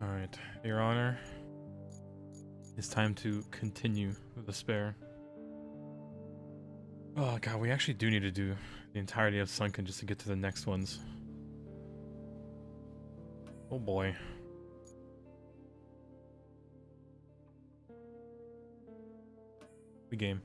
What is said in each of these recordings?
Alright, Your Honor. It's time to continue with Despair. Oh god, we actually do need to do the entirety of Sunken just to get to the next ones. Oh boy. The game.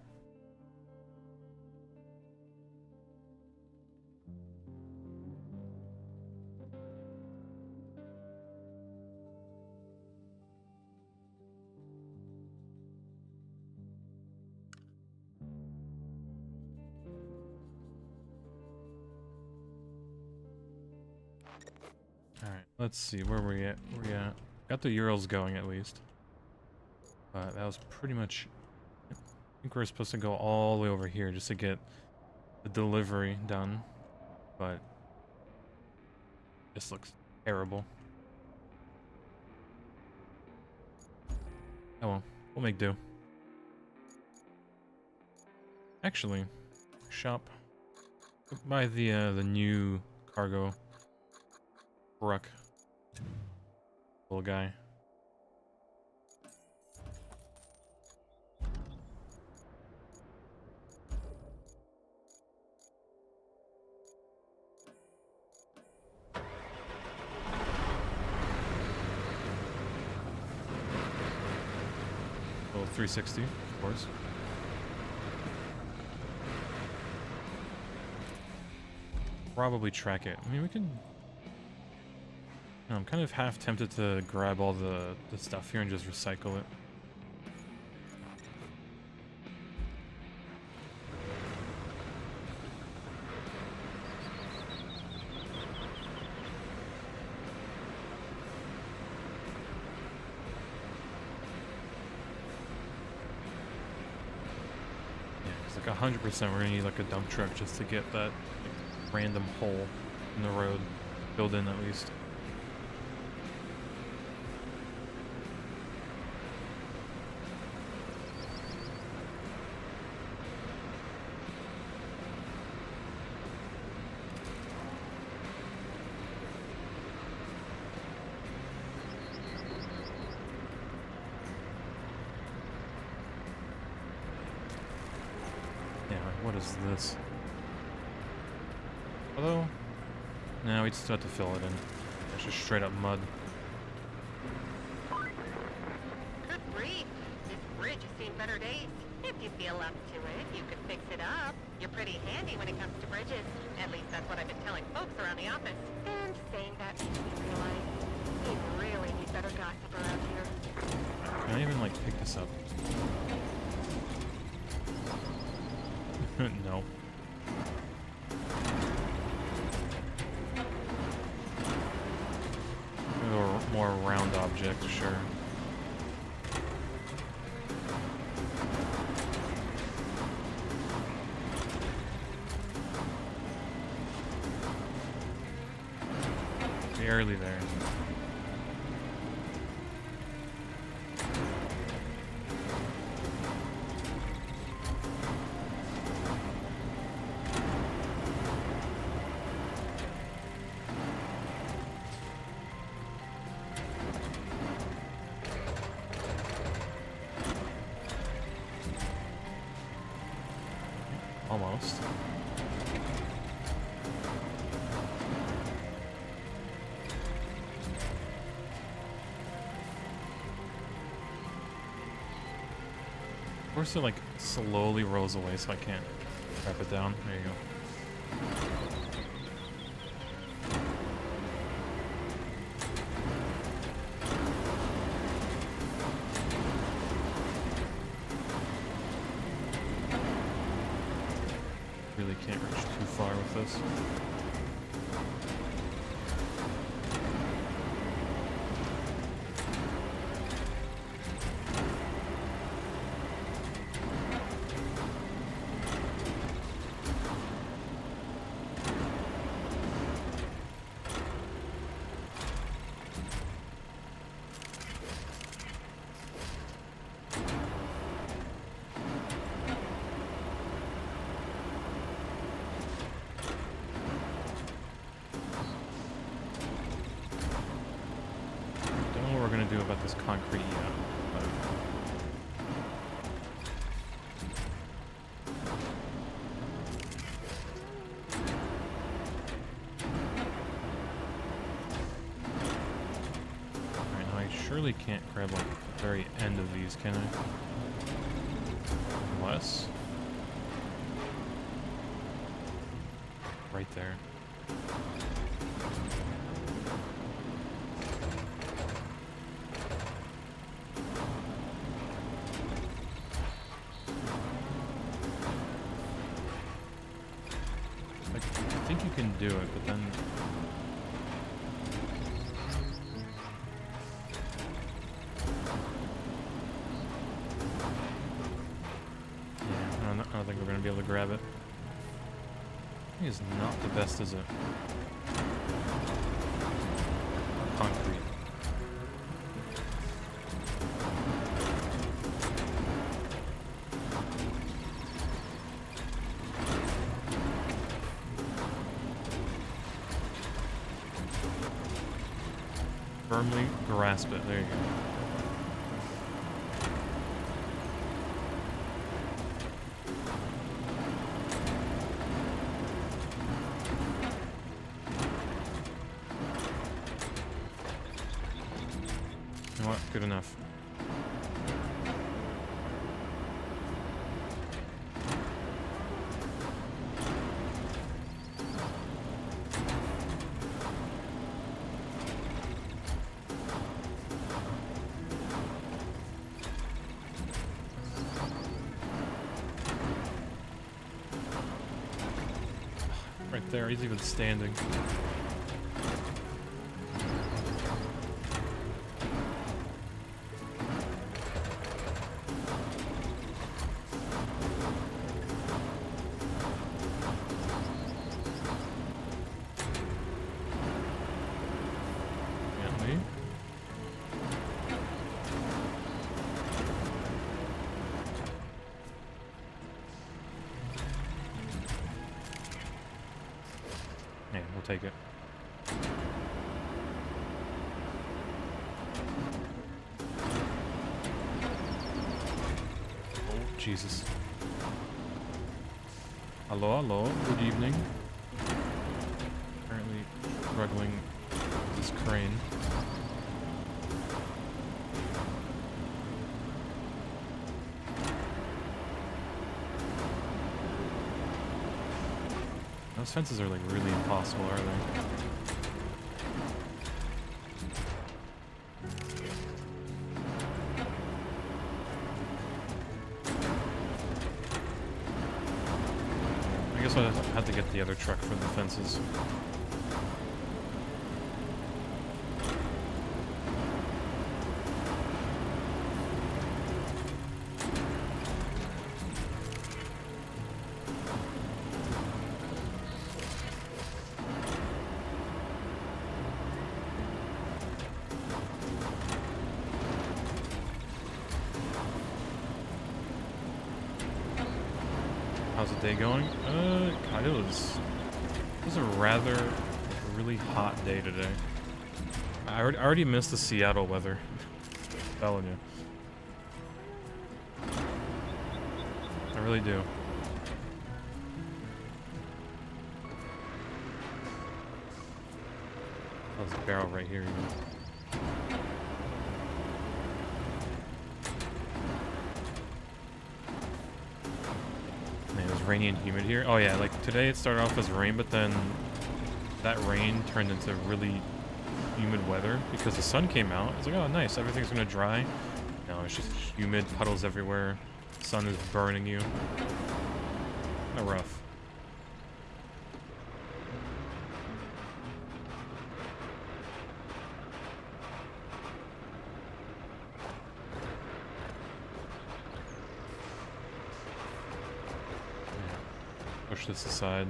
Alright, let's see, where were we at? Got the Urals going at least. But that was pretty much... I think we're supposed to go all the way over here just to get the delivery done. But... this looks terrible. Oh well, we'll make do. Actually, shop. Buy the new cargo truck. Little guy. Little 360, of course. Probably track it. I mean, we can... I'm kind of half tempted to grab all the stuff here and just recycle it. Yeah, it's like 100% we're gonna need like a dump truck just to get that like, random hole in the road filled in at least. What is this? Hello? No, we just have to fill it in. It's just straight up mud. Good grief. This bridge has seen better days. If you feel up to it, you could fix it up. You're pretty handy when it comes to bridges. At least that's what I've been telling folks around the office. And saying that makes me realize we really need better gossip around here. Can I even, like, pick this up? No. Or more round object, sure. Barely there. Almost. course it like slowly rolls away, so I can't wrap it down. There you go. Really can't reach too far with this. Do about this concrete yet. Alright, now I surely can't grab like the very end of these, can I? Unless right there. I think you can do it, but then... Yeah, I don't think we're going to be able to grab it. It is not the best, is it? Concrete. Firmly grasp it. There you go. You know what? Good enough. Right there, he's even standing. Can't leave. Yeah, we'll take it. Oh, Jesus. Hello, hello. Good evening. Apparently struggling with this crane. Those fences are like really impossible, are they? I guess I'll have to get the other truck for the fences. How's the day going? Kind of was. It was a rather really hot day today. I already missed the Seattle weather. I'm telling you. I really do. Oh, there's a barrel right here even. rainy and humid here. Oh yeah, like today it started off as rain, but then that rain turned into really humid weather because the sun came out. It's like, oh nice, everything's gonna dry. No, it's just humid, puddles everywhere. Sun is burning you. Kinda rough. Push this aside.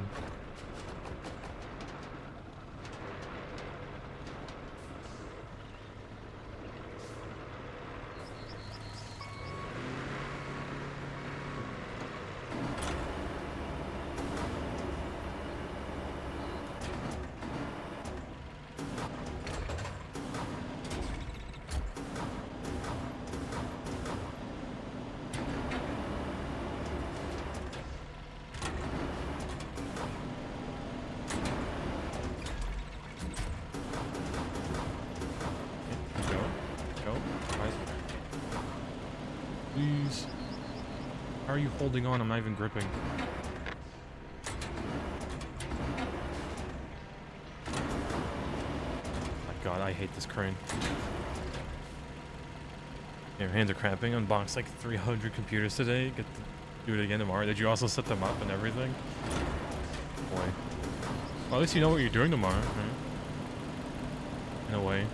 Please. How are you holding on? I'm not even gripping. My god, I hate this crane. Yeah, your hands are cramping. Unboxed like 300 computers today. Get to do it again tomorrow. Did you also set them up and everything? Boy. Well, at least you know what you're doing tomorrow, right? In a way.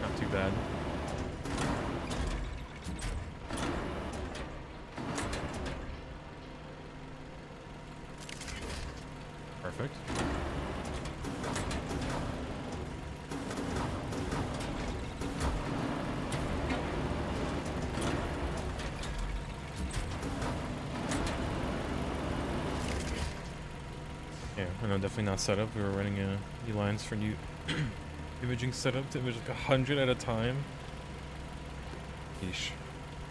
Not too bad. Perfect. Yeah, I know, definitely not set up. We were running new lines for new imaging setup to image like 100 at a time. Yeesh.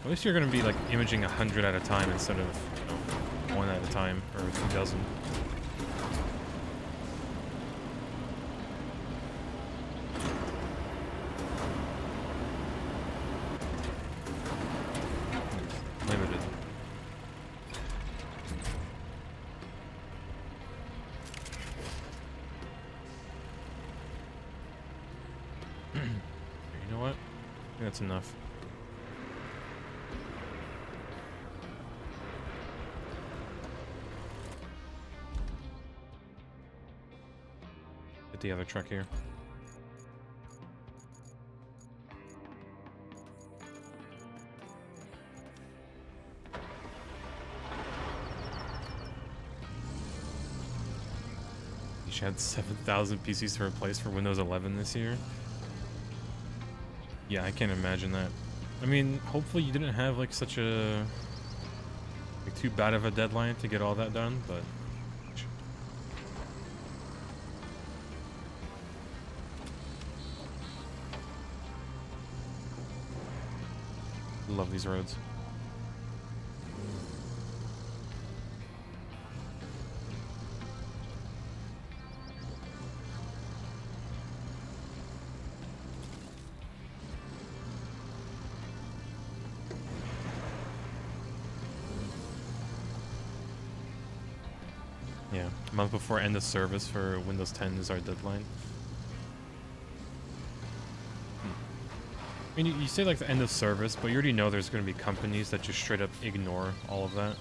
At least you're gonna be like imaging 100 at a time instead of, you know, one at a time or 2 dozen. Limited. You know what? I think that's enough. Get the other truck here. You had 7,000 PCs to replace for Windows 11 this year. Yeah, I can't imagine that. I mean, hopefully you didn't have like such a like too bad of a deadline to get all that done, but love these roads. Yeah, a month before end of service for Windows 10 is our deadline. I mean, you say like the end of service, but you already know there's going to be companies that just straight up ignore all of that.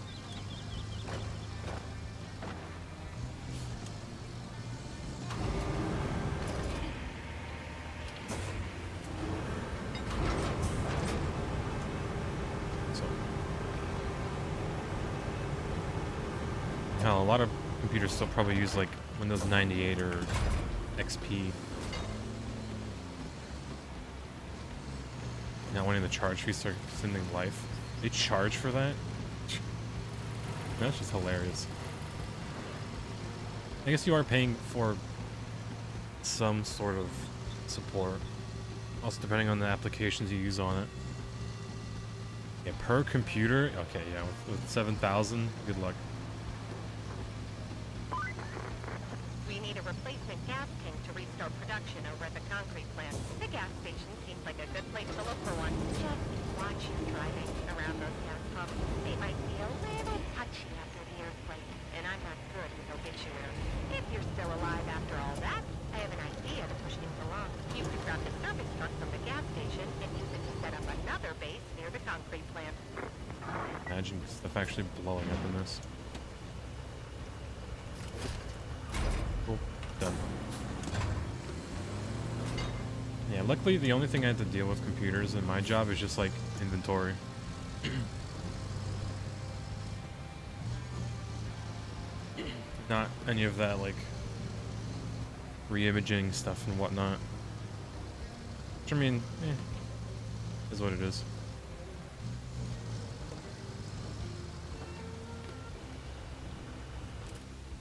So, hell, a lot of computers still probably use like Windows 98 or XP. Not wanting to charge fees for extending life. They charge for that? That's just hilarious. I guess you are paying for some sort of support. Also depending on the applications you use on it. Yeah, per computer? Okay, yeah, with 7,000, good luck. We need a replacement gas tank to restart production over at the concrete plant. The gas station seems like a good place to look for one. Just watch you driving around those gas pumps. They might be a little sketchy after the earthquake, and I'm not good with obituaries. If you're still alive after all that, I have an idea to push things along. You could grab the service truck from the gas station and use it to set up another base near the concrete plant. Imagine stuff actually blowing up in this. Cool. Done. Yeah, luckily the only thing I had to deal with computers in my job is just like inventory. Not any of that like re-imaging stuff and whatnot. Which I mean, is what it is.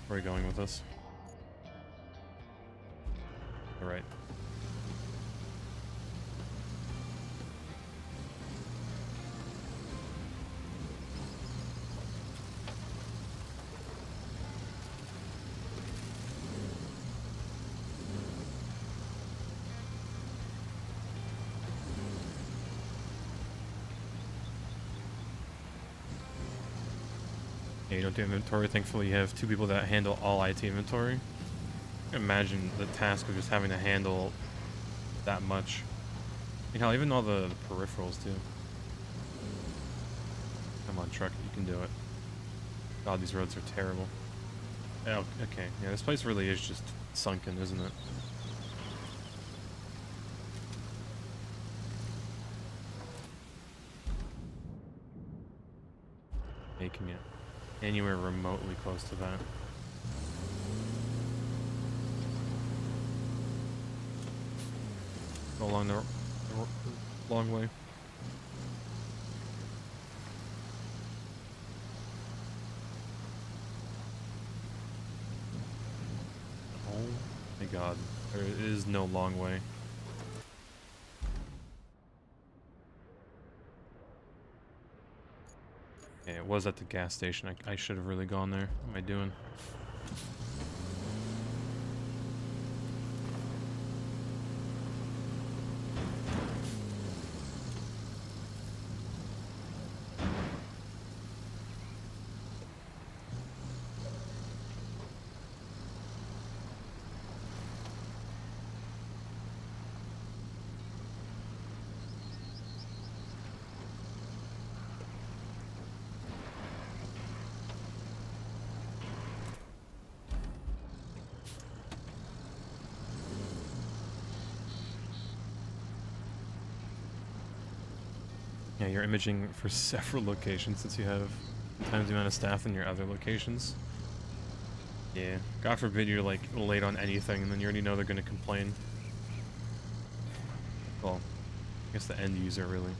Where are we going with this? All right. Yeah, you don't do inventory. Thankfully, you have two people that handle all IT inventory. Imagine the task of just having to handle that much. And hell, even all the peripherals too. Come on, truck, you can do it. God, these roads are terrible. Oh, okay. Yeah, this place really is just sunken, isn't it? Making it anywhere remotely close to that. Go along the long way. Oh my god. There is no long way. Yeah, it was at the gas station. I should have really gone there. What am I doing? Yeah, you're imaging for several locations since you have times the amount of staff in your other locations. Yeah, God forbid you're like late on anything and then you already know they're gonna complain. Well, I guess the end user really.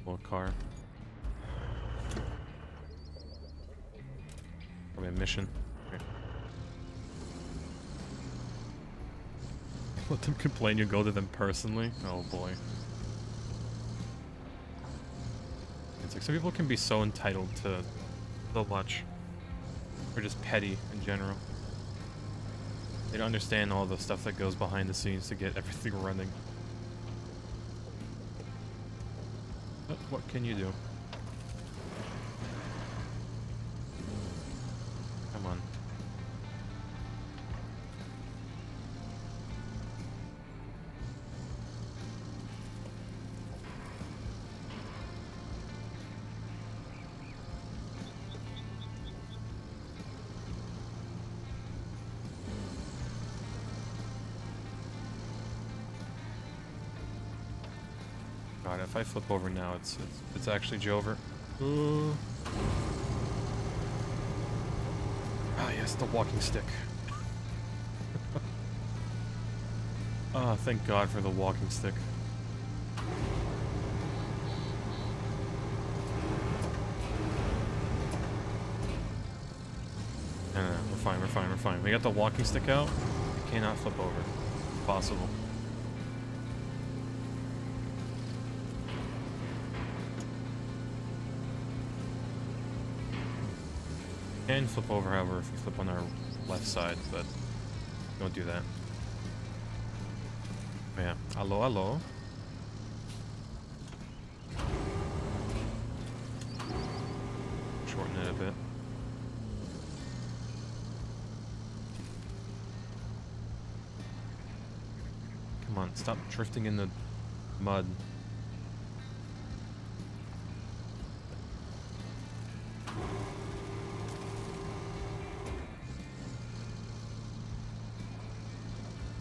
Well, car. Probably a mission. Okay. Let them complain, you go to them personally? Oh boy. It's like some people can be so entitled to so much. Or just petty in general. They don't understand all the stuff that goes behind the scenes to get everything running. But what can you do? Come on. God, if I flip over now, it's actually Jover. Ah, yes, the walking stick. Ah, thank God for the walking stick. No, we're fine, we're fine, we're fine. We got the walking stick out. We cannot flip over. Impossible. Can flip over, however, if we flip on our left side, but don't do that. Yeah. Hello, hello. Shorten it a bit. Come on, stop drifting in the mud.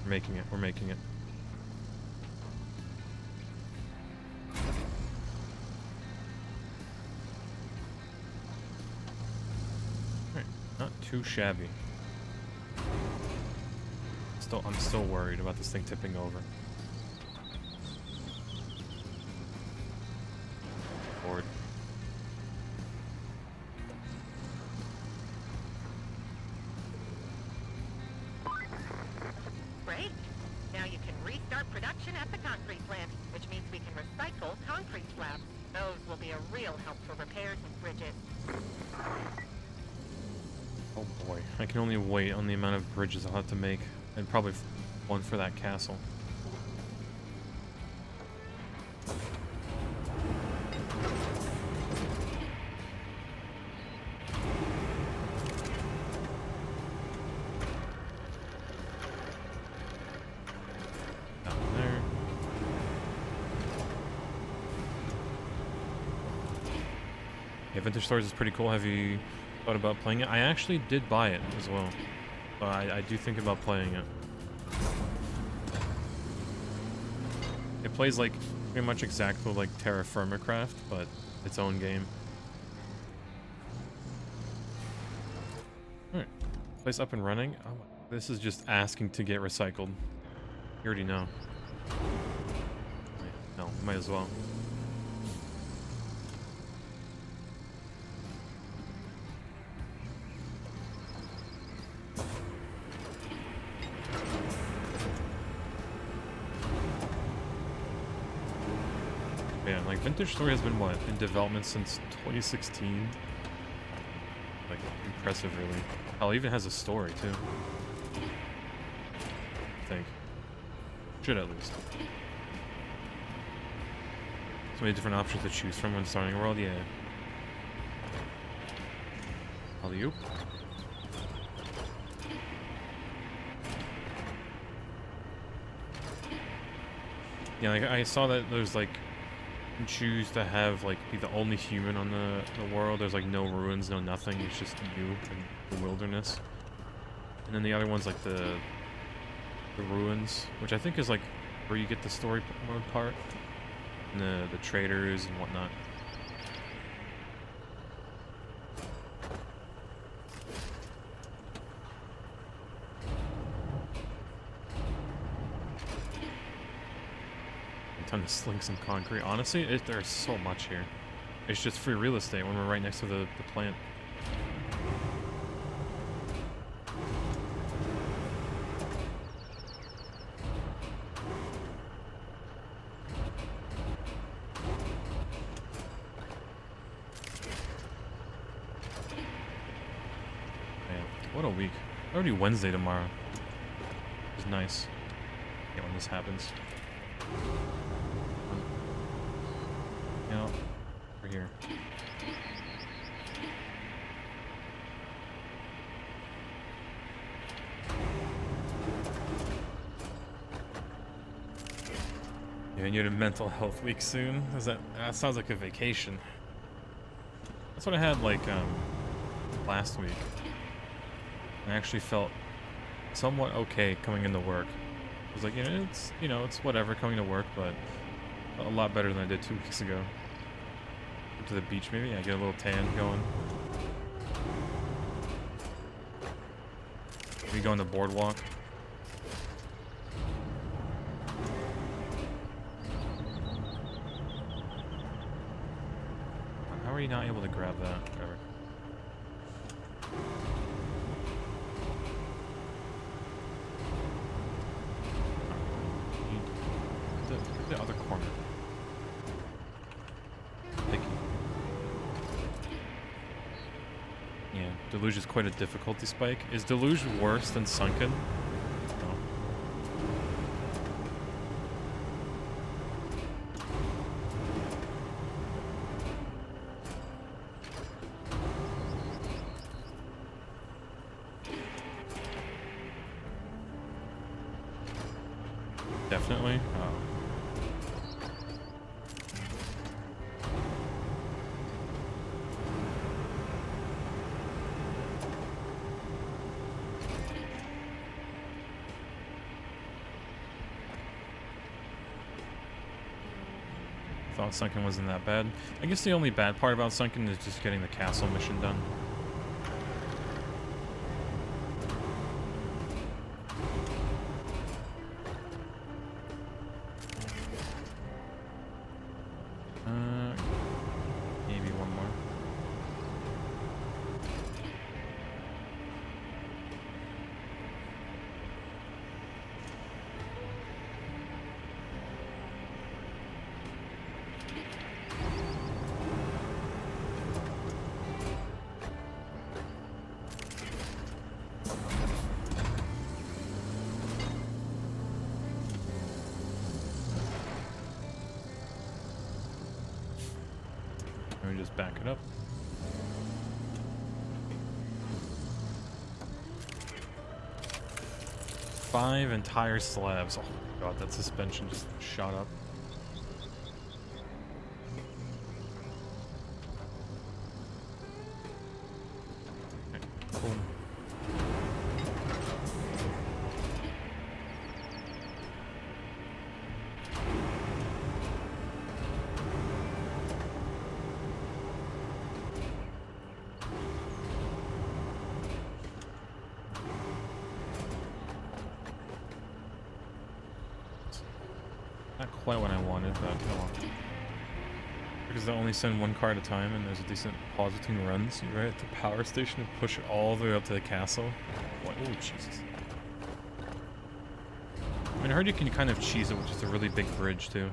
We're making it, we're making it. Alright, not too shabby. I'm still worried about this thing tipping over. Board. Great. Now you can restart production at the concrete plant, which means we can recycle concrete slabs. Those will be a real help for repairs and bridges. Oh boy, I can only wait on the amount of bridges I'll have to make. And probably one for that castle. Down there. Yeah, Vintage Stories is pretty cool. Have you thought about playing it? I actually did buy it as well. But I do think about playing it. It plays like pretty much exactly like Terra Firma Craft, but its own game. Alright. Place up and running. Oh, this is just asking to get recycled. You already know. No, might as well. Yeah, like Vintage Story has been what, in development since 2016? Like, impressive really. Hell, it even has a story too. I think. Should at least. So many different options to choose from when starting a world, yeah. Alley-oop. Yeah, like I saw that there's like choose to have like be the only human on the world. There's like no ruins, no nothing. It's just you in the wilderness. And then the other one's like the ruins, which I think is like where you get the story mode part, and the traders and whatnot. Time to sling some concrete. Honestly, there's so much here. It's just free real estate when we're right next to the plant. Man, what a week. Already Wednesday tomorrow. It's nice. Yeah, when this happens. Over here. Yeah, and you had a mental health week soon. That sounds like a vacation. That's what I had like last week. I actually felt somewhat okay coming into work. I was like, it's whatever coming to work, but a lot better than I did 2 weeks ago. To the beach, maybe. I get a little tan going. We go on the boardwalk. How are you not able to grab that? Whatever. The other corner. Yeah, Deluge is quite a difficulty spike. Is Deluge worse than Sunken? No. Definitely. Oh. Thought Sunken wasn't that bad. I guess the only bad part about Sunken is just getting the castle mission done. Maybe one more. Let me just back it up. Five entire slabs. Oh my god, that suspension just shot up. Okay, cool. Not quite what I wanted, but oh well. Because they only send one car at a time, and there's a decent pause between runs. You're right at the power station and push it all the way up to the castle. What? Oh, Jesus. I mean, I heard you can kind of cheese it with just a really big bridge, too.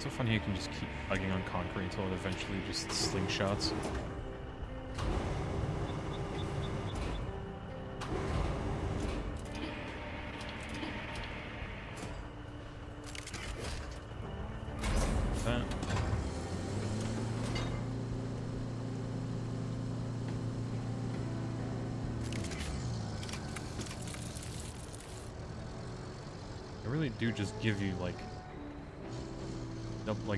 So funny you can just keep hugging on concrete until it eventually just slingshots. That. They really do just give you like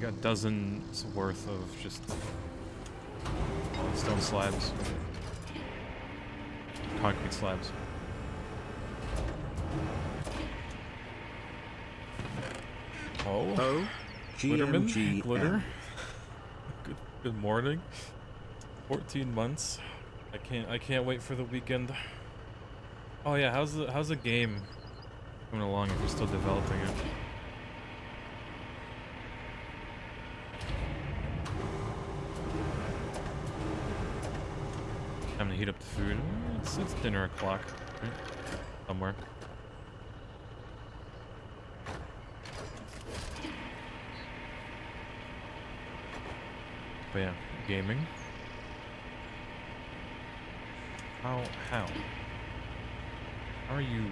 a dozen's worth of just stone slabs, concrete slabs. Oh, Glitterman, glitter. Good morning. 14 months. I can't wait for the weekend. Oh yeah, how's the game coming along if you're still developing it? Time to heat up the food. It's dinner o'clock, right? Somewhere. But yeah, gaming. How are you?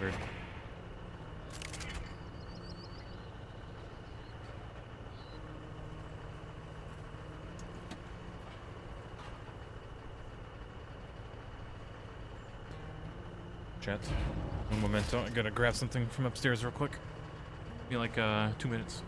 Weird. Chat. Un momento, I gotta grab something from upstairs real quick. Be like 2 minutes.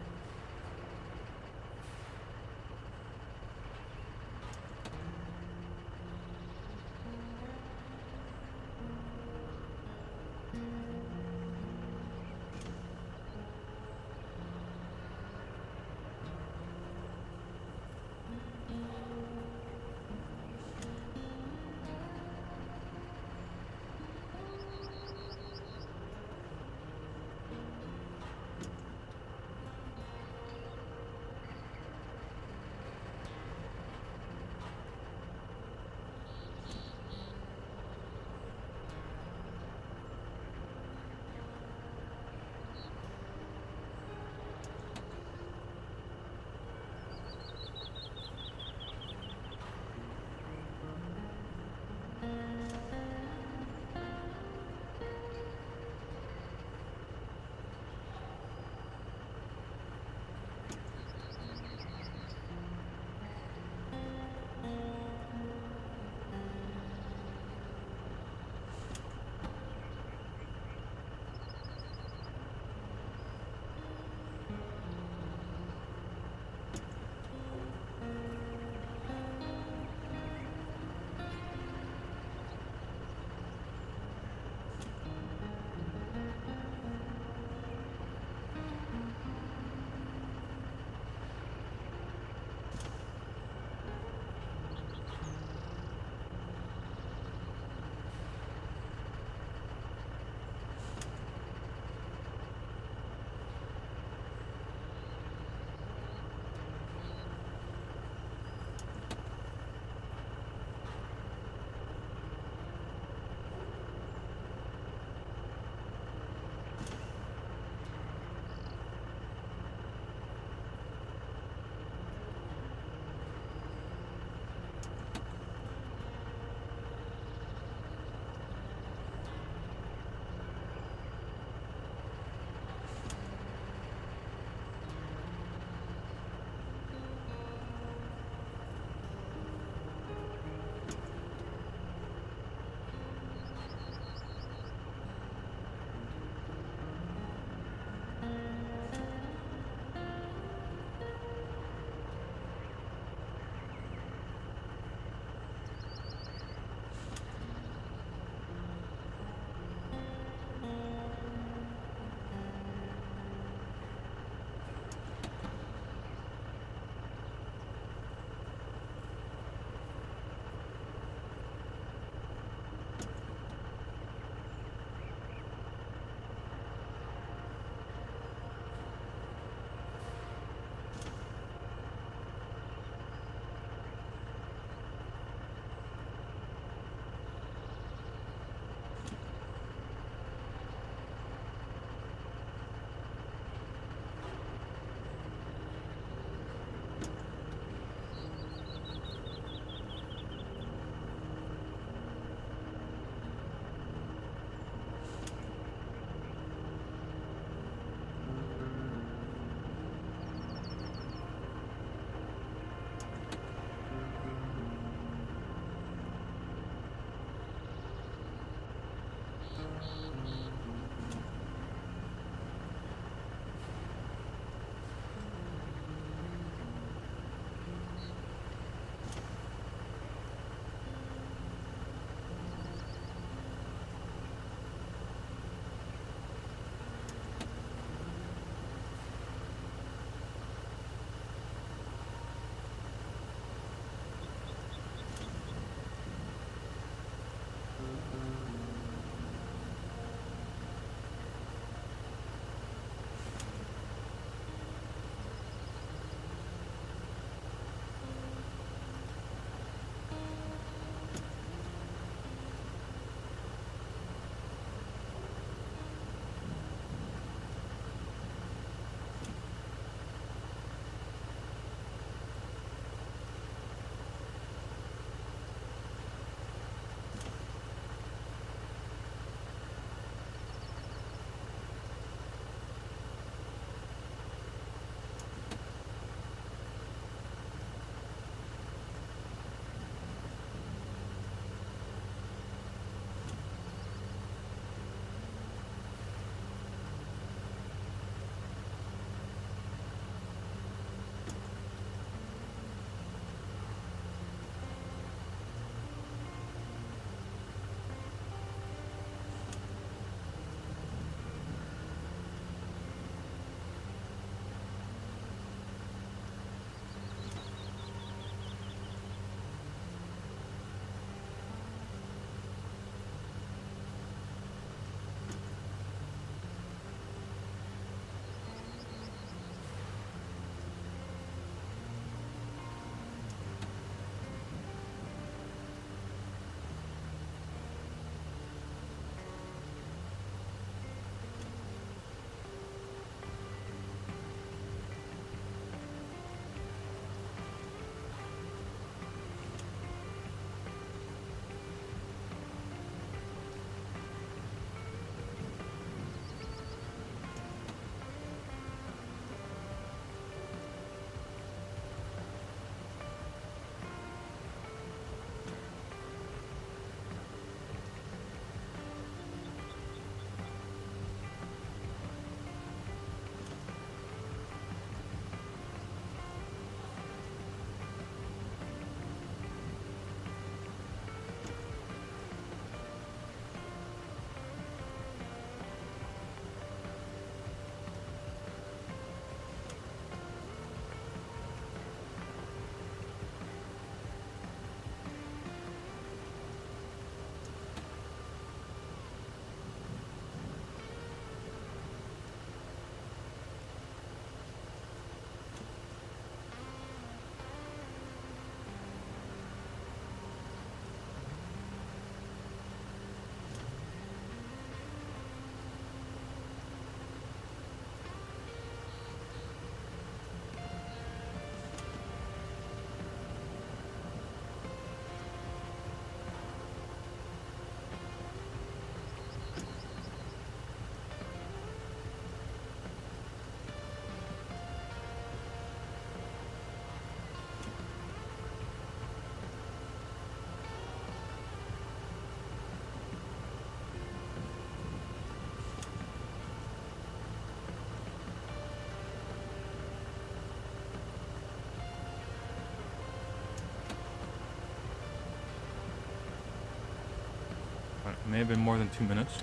May have been more than 2 minutes.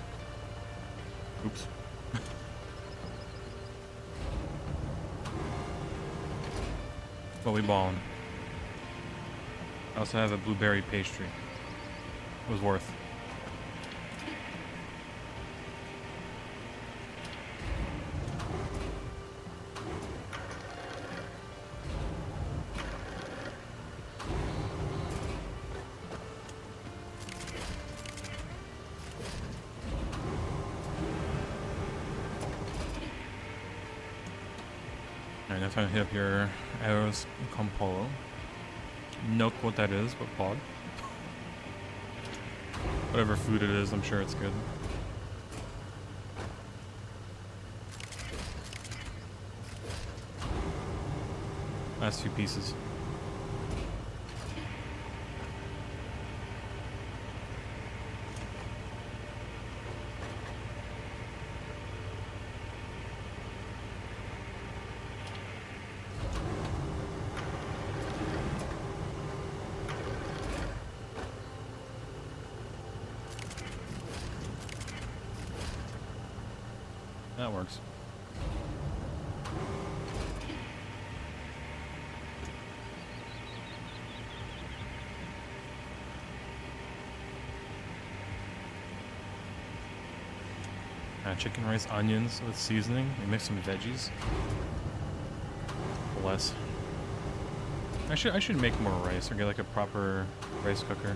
Oops. But we ballin'. I also have a blueberry pastry. It was worth. Alright, now time to hit up your arrows con polo. No clue what that is, but pod. Whatever food it is, I'm sure it's good. Last few pieces. That works. Chicken, rice, onions with seasoning. We mix some veggies. Less. I should make more rice or get like a proper rice cooker.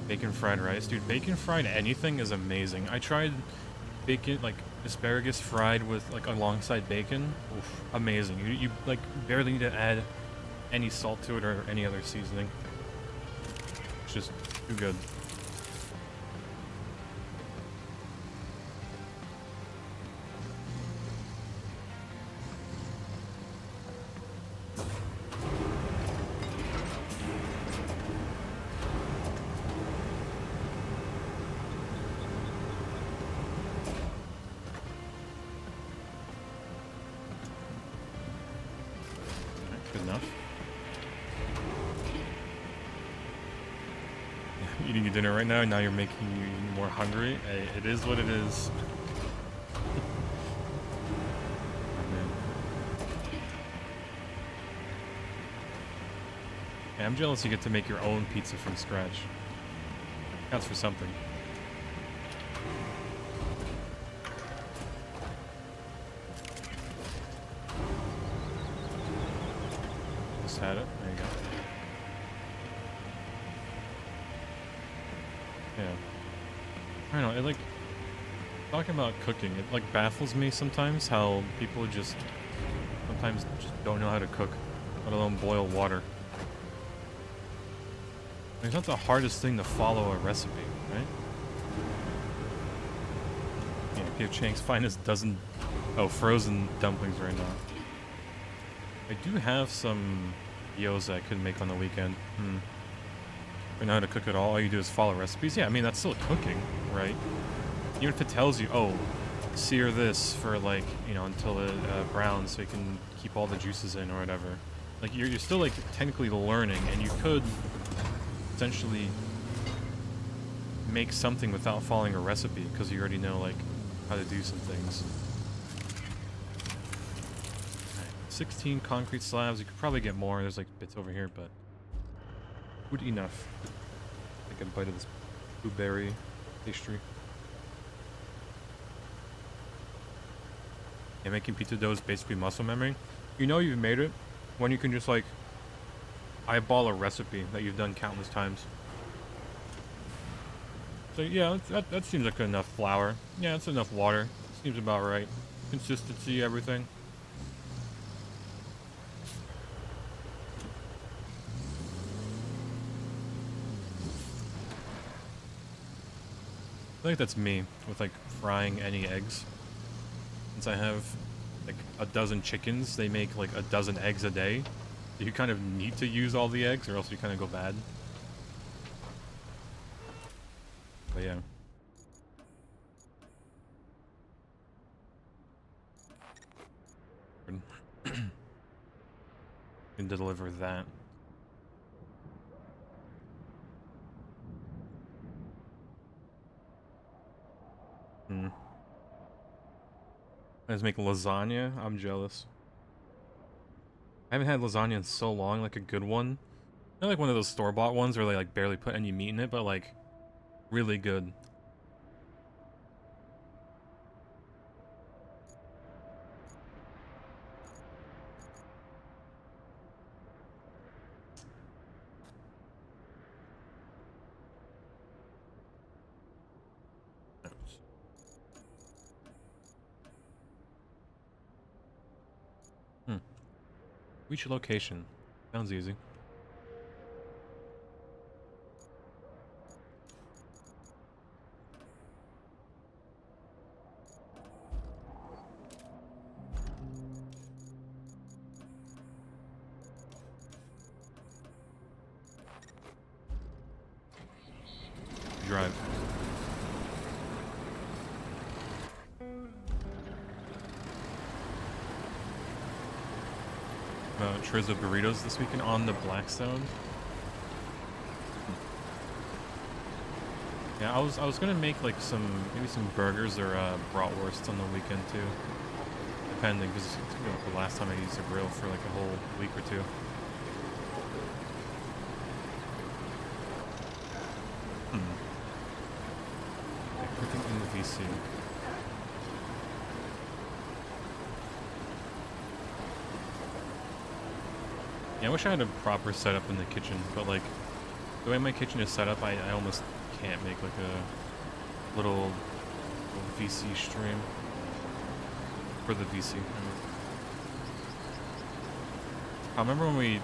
Bacon fried rice. Dude, bacon fried anything is amazing. I tried bacon, like asparagus fried with like alongside bacon. Oof, amazing. You like barely need to add any salt to it or any other seasoning. It's just too good. Good enough. Eating your dinner right now, and now you're making you more hungry. Hey, it is what it is. Hey, I'm jealous you get to make your own pizza from scratch. Counts for something. Had it. There you go. Yeah. I don't know, it like talking about cooking, it like baffles me sometimes how people sometimes just don't know how to cook, let alone boil water. It's not the hardest thing to follow a recipe, right? Yeah, P.F. Chang's finest dozen frozen dumplings right now. I do have some gyoza I could make on the weekend. I know how to cook it all you do is follow recipes. Yeah, I mean, that's still cooking, right? Even if it tells you, oh, sear this for like, you know, until it browns so you can keep all the juices in or whatever. Like, you're still like technically learning, and you could essentially make something without following a recipe because you already know like how to do some things. 16 concrete slabs. You could probably get more. There's like bits over here, but would enough. Take a bite of this blueberry pastry. Yeah, making pizza dough is basically muscle memory. You know you've made it when you can just like eyeball a recipe that you've done countless times. So yeah, that seems like enough flour. Yeah, it's enough water. Seems about right. Consistency, everything. I think that's me with like frying any eggs. Since I have like a dozen chickens, they make like a dozen eggs a day. You kind of need to use all the eggs or else you kind of go bad. But yeah. Can deliver that. Let's make lasagna. I'm jealous. I haven't had lasagna in so long, like a good one. Not like one of those store-bought ones where they like barely put any meat in it, but like really good. Reach location. Sounds easy. Drive. Chorizo burritos this weekend on the Blackstone. Yeah, I was gonna make like maybe some burgers or bratwursts on the weekend too, depending, because it's gonna be the last time I used a grill for like a whole week or two. Yeah, cooking in the VC. Yeah, I wish I had a proper setup in the kitchen, but like the way my kitchen is set up, I almost can't make like a little VC stream for the VC. I remember when we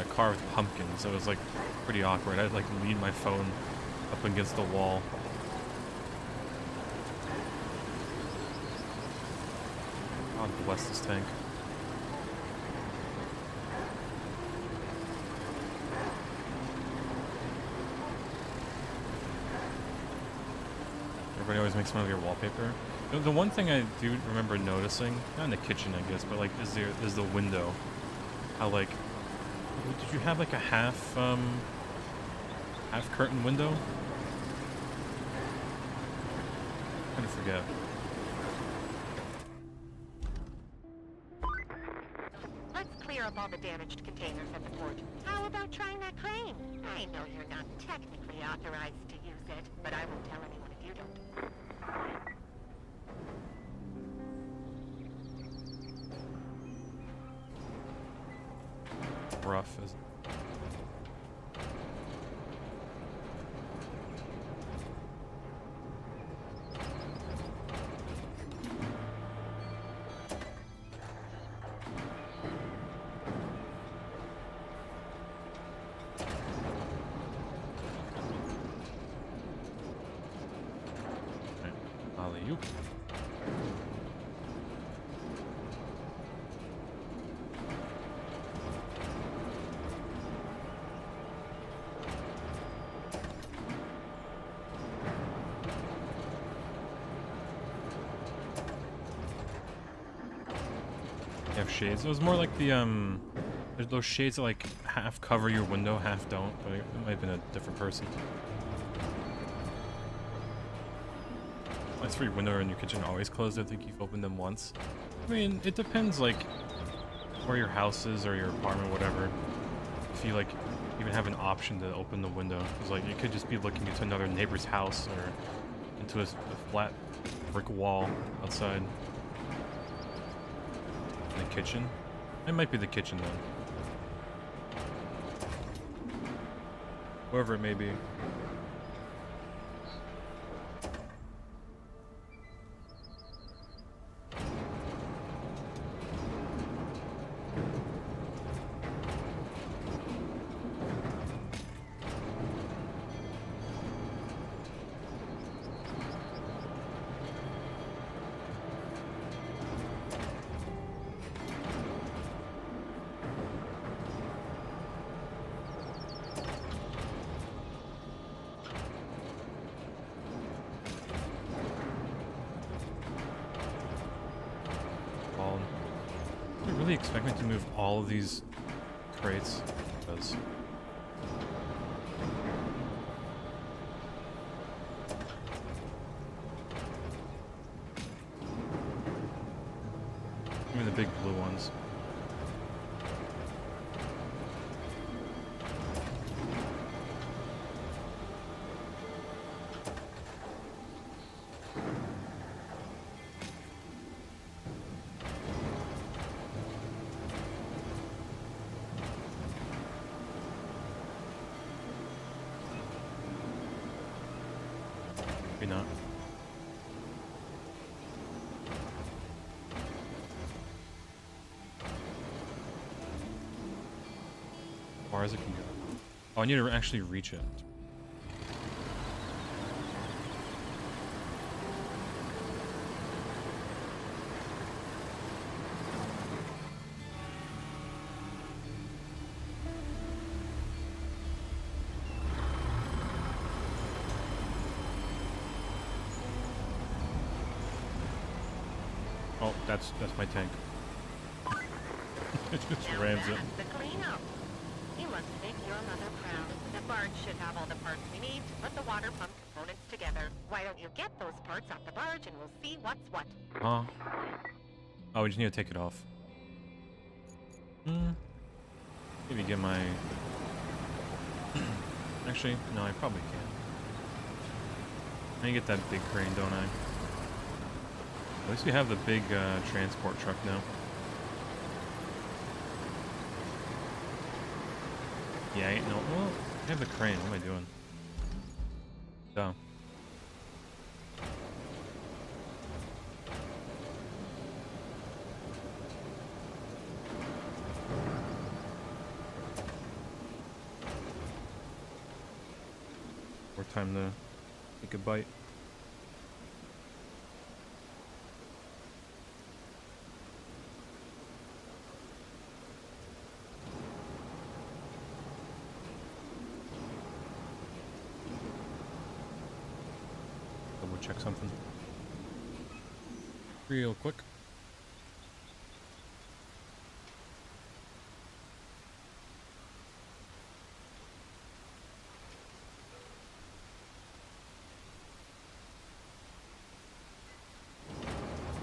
carved pumpkins. It was like pretty awkward. I'd like lean my phone up against the wall. God bless this tank. Everybody always makes fun of your wallpaper. The one thing I do remember noticing, not in the kitchen I guess, but like is the window. How like, did you have like a half curtain window? I kind of forget. Let's clear up all the damaged containers at the port. How about trying that crane? I know you're not technically authorized to use it, but I won't tell anyone if you don't. Rough is. Alley-oop. You have shades. It was more like the there's those shades that like half cover your window, half don't, but it might have been a different person. Lights for your window in your kitchen are always closed. I think you've opened them once. I mean, it depends like where your house is or your apartment, whatever. If you like even have an option to open the window, because like you could just be looking into another neighbor's house or into a flat brick wall outside. In the kitchen? It might be the kitchen then. Whoever it may be. really expect me to move all of these crates? Because I mean the big blue ones. Maybe not. As far as it can go. Oh, I need to actually reach it. Oh, that's my tank. It just Now rams it. that's the cleanup. You must make your mother proud. The barge should have all the parts we need to put the water pump components together. Why don't you get those parts off the barge and we'll see what's what. Huh? Oh, we just need to take it off. Maybe get my... Actually, no, I probably can. I get that big crane, don't I? At least we have the big transport truck now. Yeah, no, well, I have the crane. What am I doing? Duh. More time to take a bite. Double check something real quick.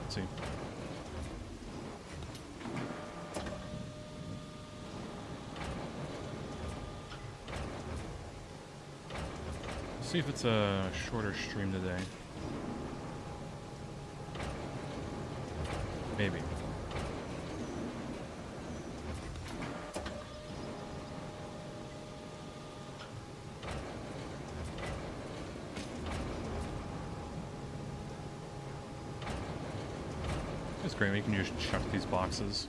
Let's see. Let's see if it's a shorter stream today. Maybe. It's great. We can just chuck these boxes.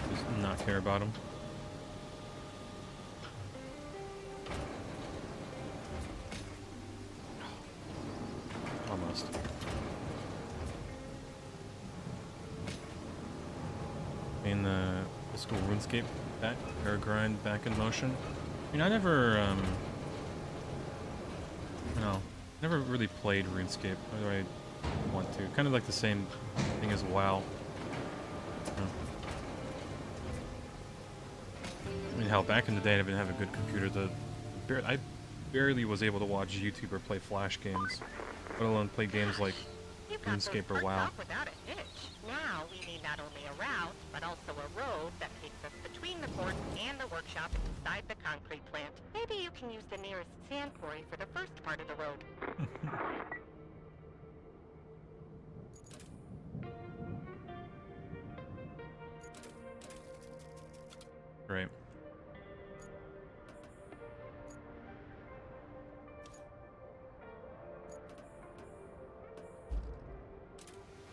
Just not care about them. Almost. In the school RuneScape back or grind back in motion. I mean, I never no, never really played RuneScape. Why do I want to? Kind of like the same thing as WoW. I mean, hell, back in the day, I didn't have a good computer. I barely was able to watch YouTube or play Flash games, let alone play games like RuneScape or WoW. Without a hitch. Now we need not only a route, but also a road that takes us between the fort and the workshop inside the concrete plant. Maybe you can use the nearest sand quarry for the first part of the road. Right.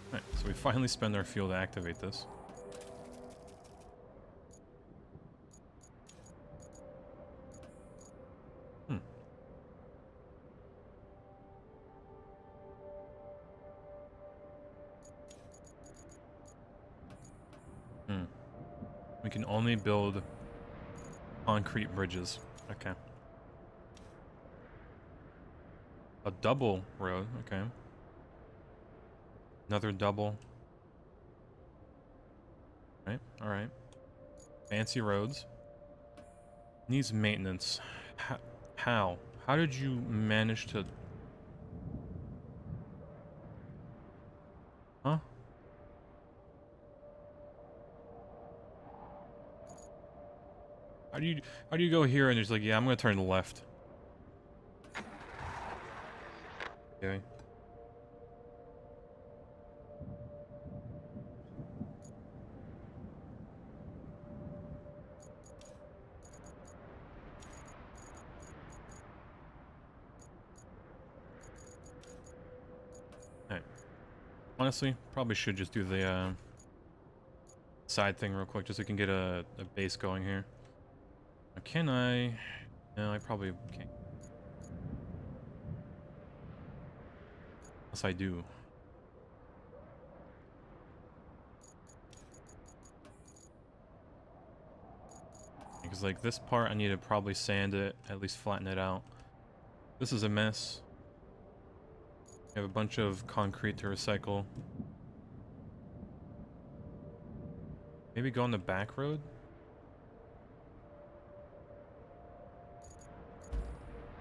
Alright, so we finally spend our fuel to activate this. We can only build concrete bridges. Okay. A double road, okay. Another double. Right, alright. Fancy roads. Needs maintenance. How? How did you manage to... Huh? How do you go here and it's like, yeah, I'm gonna turn left. Okay. Alright. Honestly, probably should just do the side thing real quick just so we can get a base going here. Now, can I? No, I probably can't. Yes, I do. Because like this part I need to probably sand it, at least flatten it out. This is a mess. We have a bunch of concrete to recycle. Maybe go on the back road?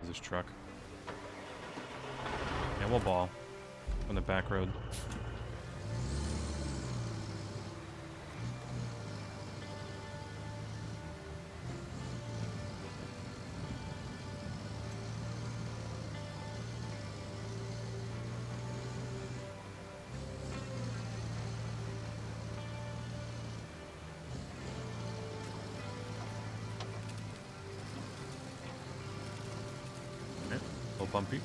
Is this truck? Yeah, we'll ball. On the back road. Okay, a little bumpy.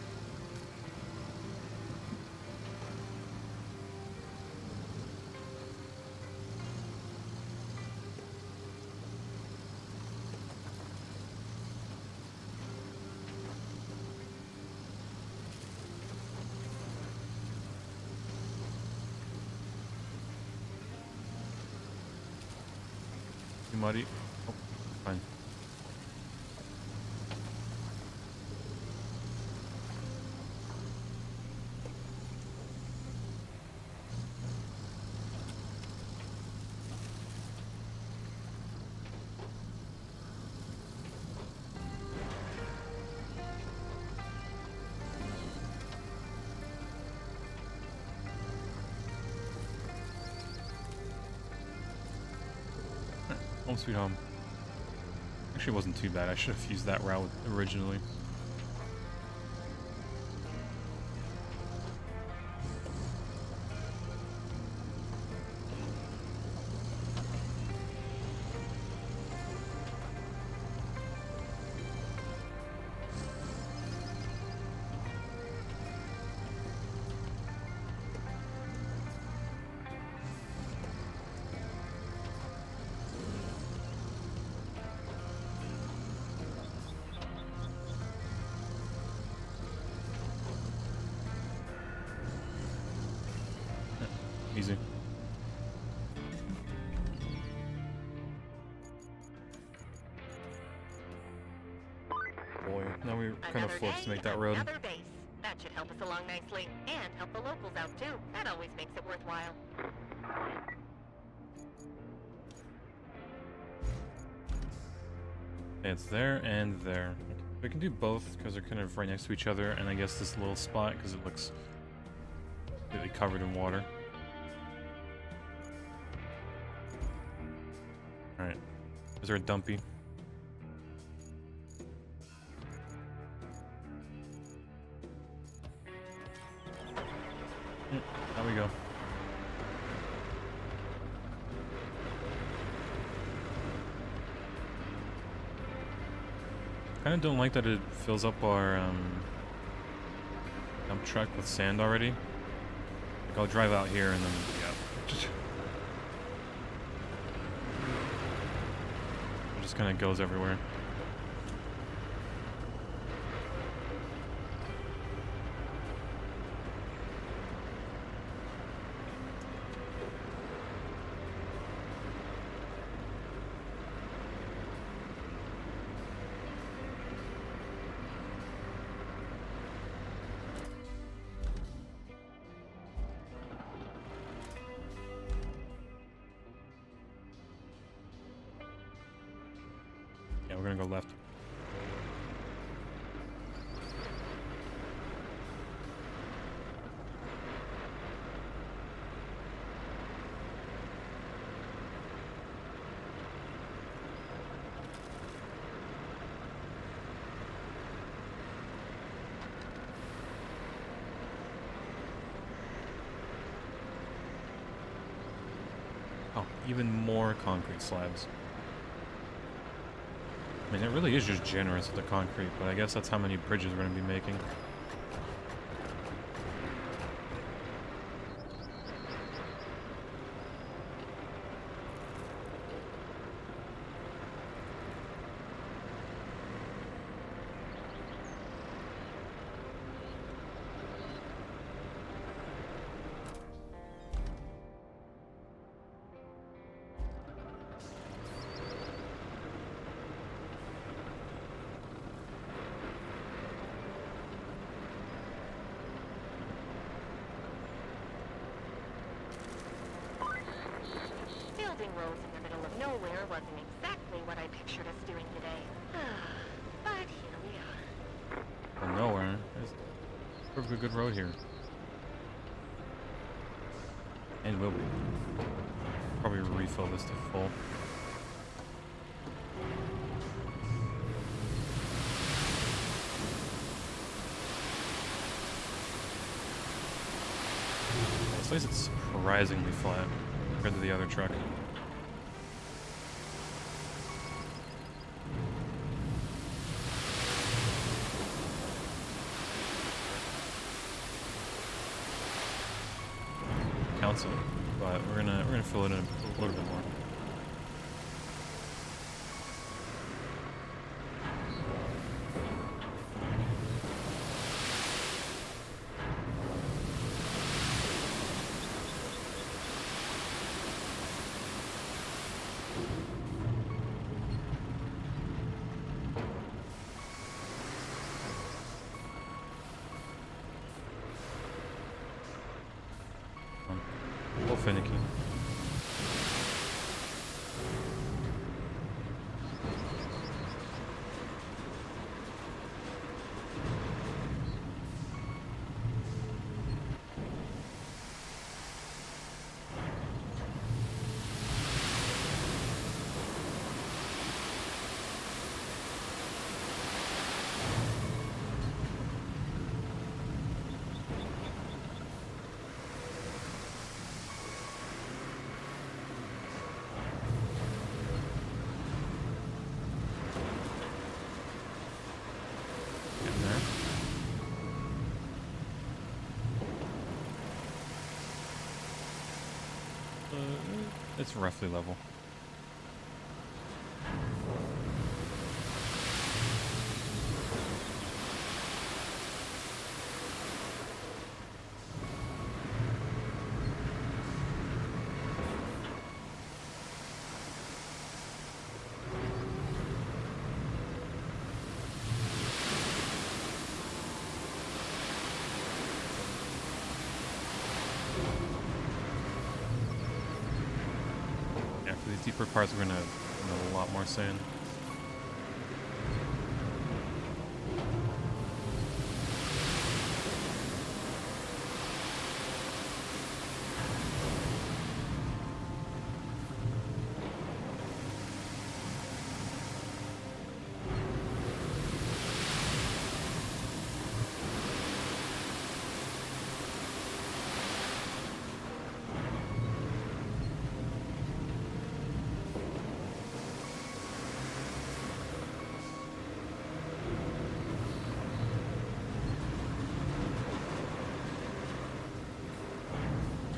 Too muddy. Oh, fine. Home sweet home. Actually, it wasn't too bad. I should have used that route originally. Easy. Boy, now we're kind of forced to make that road. Another base. That should help us along nicely, and help the locals out too. That always makes it worthwhile. It's there and there. We can do both because they're kind of right next to each other, and I guess this little spot because it looks completely covered in water. Alright. Is there a dumpy? Yep, there we go. Kinda don't like that it fills up our dump truck with sand already. Like I'll drive out here and then yeah. It just kinda goes everywhere. we're gonna go left. Oh, even more concrete slabs. I mean, it really is just generous with the concrete, but I guess that's how many bridges we're going to be making. Building roads in the middle of nowhere wasn't exactly what I pictured us doing today. But here we are. Well, nowhere. There's a perfectly good road here. And we'll probably refill this to full. This place is surprisingly flat compared to the other truck. Counts it, but we're gonna fill it in a little bit more. A little finicky. Getting there. It's roughly level. Yeah, for these deeper parts, we're gonna need a lot more sand.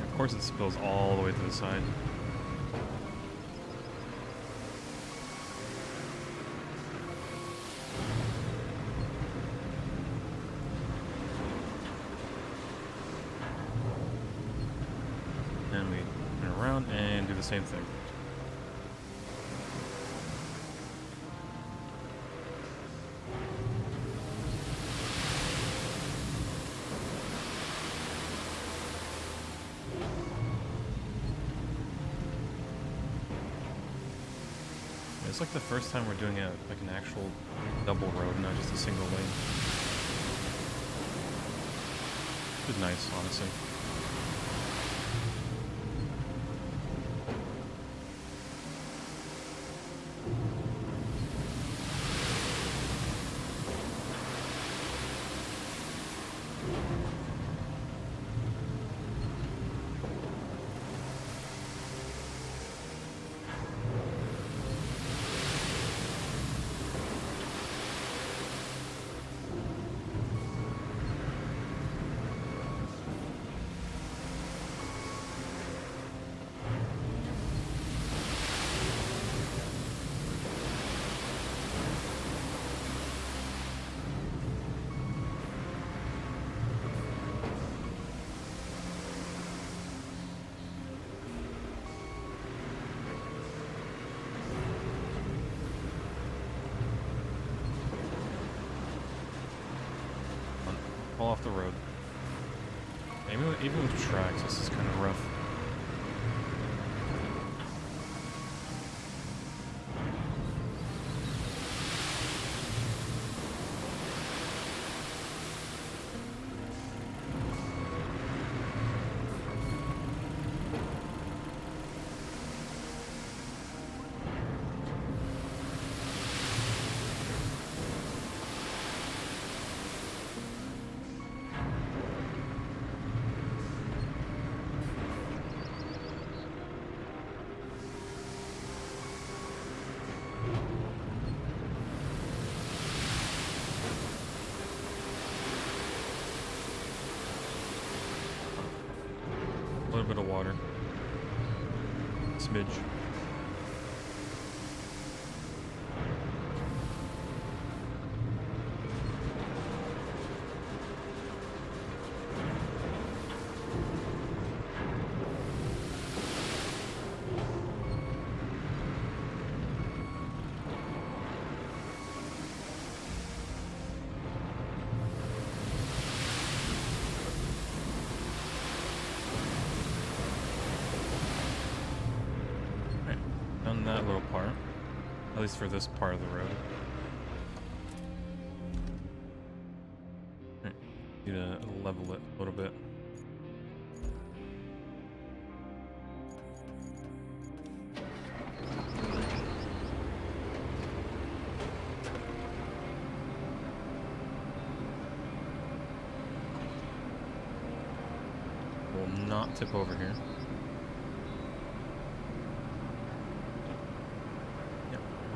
Of course, it spills all the way to the side. And we turn around and do the same thing. It's like the first time we're doing like an actual double road, not just a single lane. It's nice, honestly. Fall off the road. Even with tracks, this is kind of rough. A little bit of water. Smidge. Done that little part, at least for this part of the road. Right. Need to level it a little bit. Will not tip over here.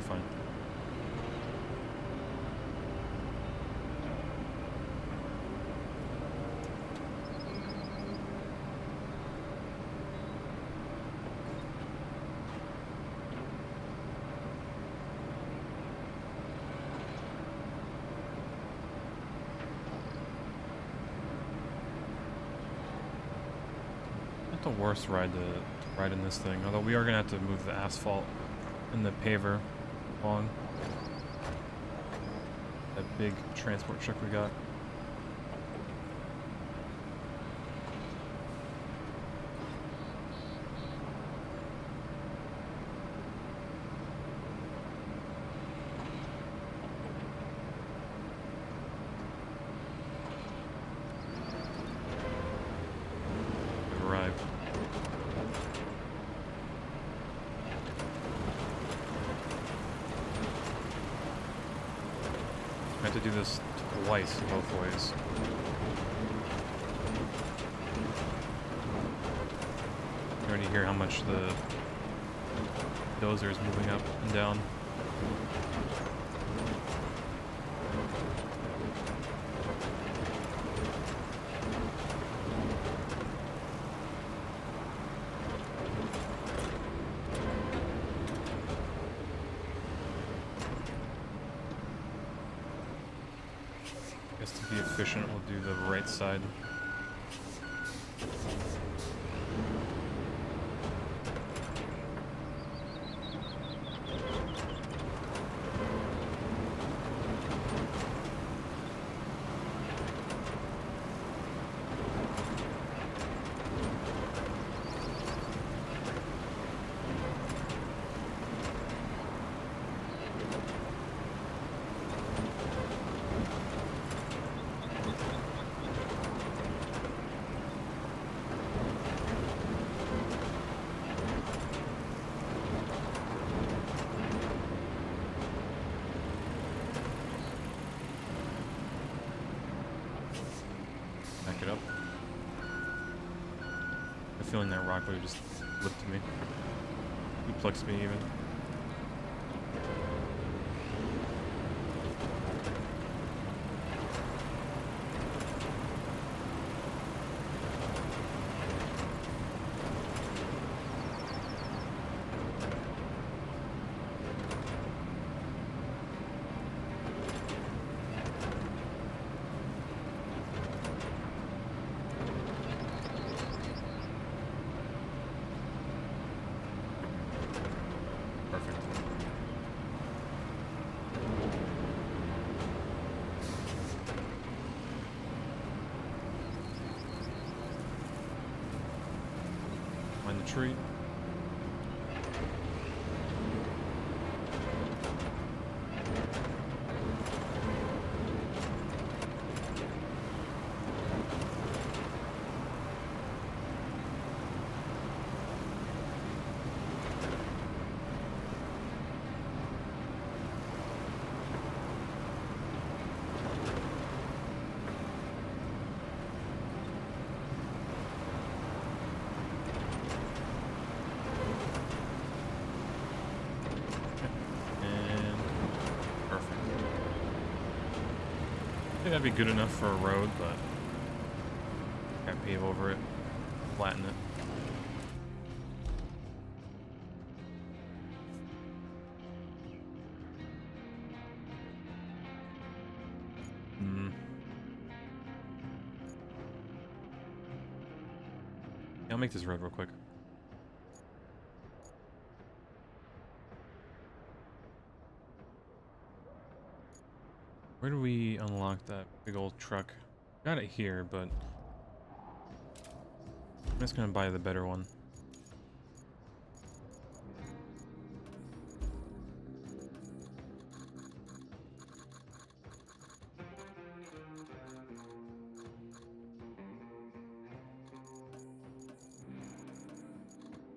Fine. Not the worst ride to ride in this thing, although we are gonna have to move the asphalt and the paver on that big transport truck we got. We've arrived. I have to do this twice both ways. You already hear how much the dozer is moving up and down. To be efficient, we'll do the right side. feeling that rock wave just lifted me. Duplexed me even. Find the tree. I think that'd be good enough for a road, but can't pave over it, flatten it. Yeah, I'll make this road real quick. Where do we unlock that big old truck? Got it here, but I'm just gonna buy the better one.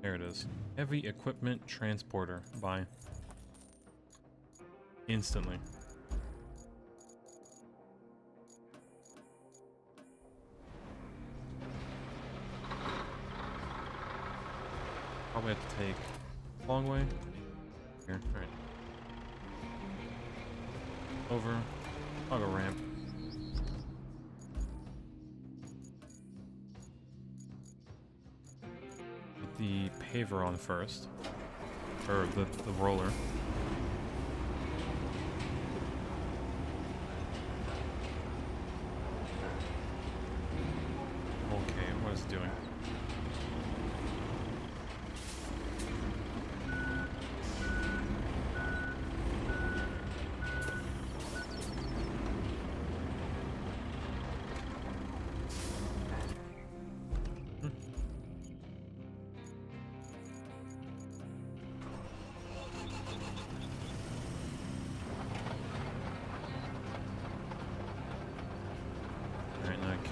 There it is. Heavy equipment transporter. Buy. Instantly. Probably have to take a long way. Here, alright. Over. I'll go ramp. Put the paver on first. Or the roller. Okay, what is it doing?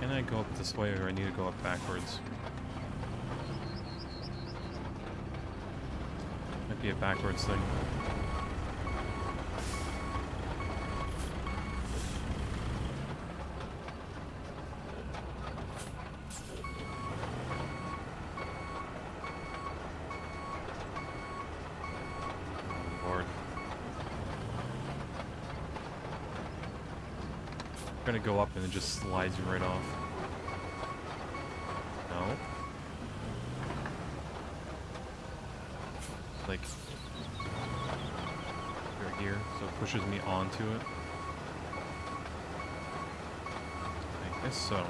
Can I go up this way, or I need to go up backwards? Might be a backwards thing. Lord. I'm gonna go up and it just slides you right off. No. Like, you're here, so it pushes me onto it. I guess so.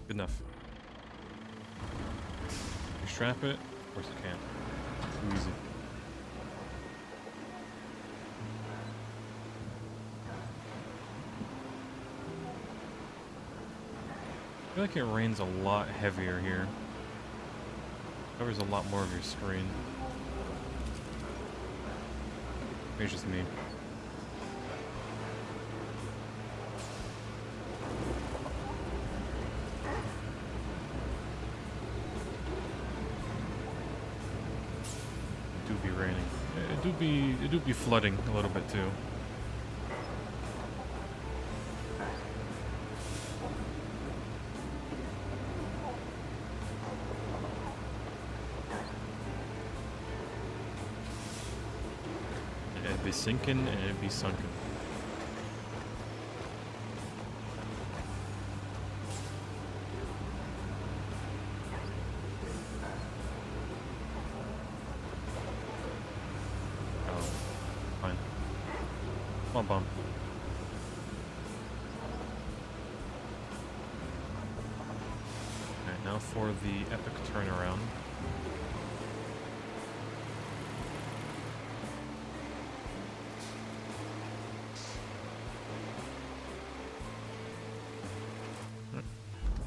Good enough. You strap it? Of course you can. Too easy. I feel like it rains a lot heavier here. Covers a lot more of your screen. Maybe it's just me. It do be raining. It it do be flooding a little bit too. It'd be sinking and it'd be sunken. Bump. Alright, now for the epic turnaround.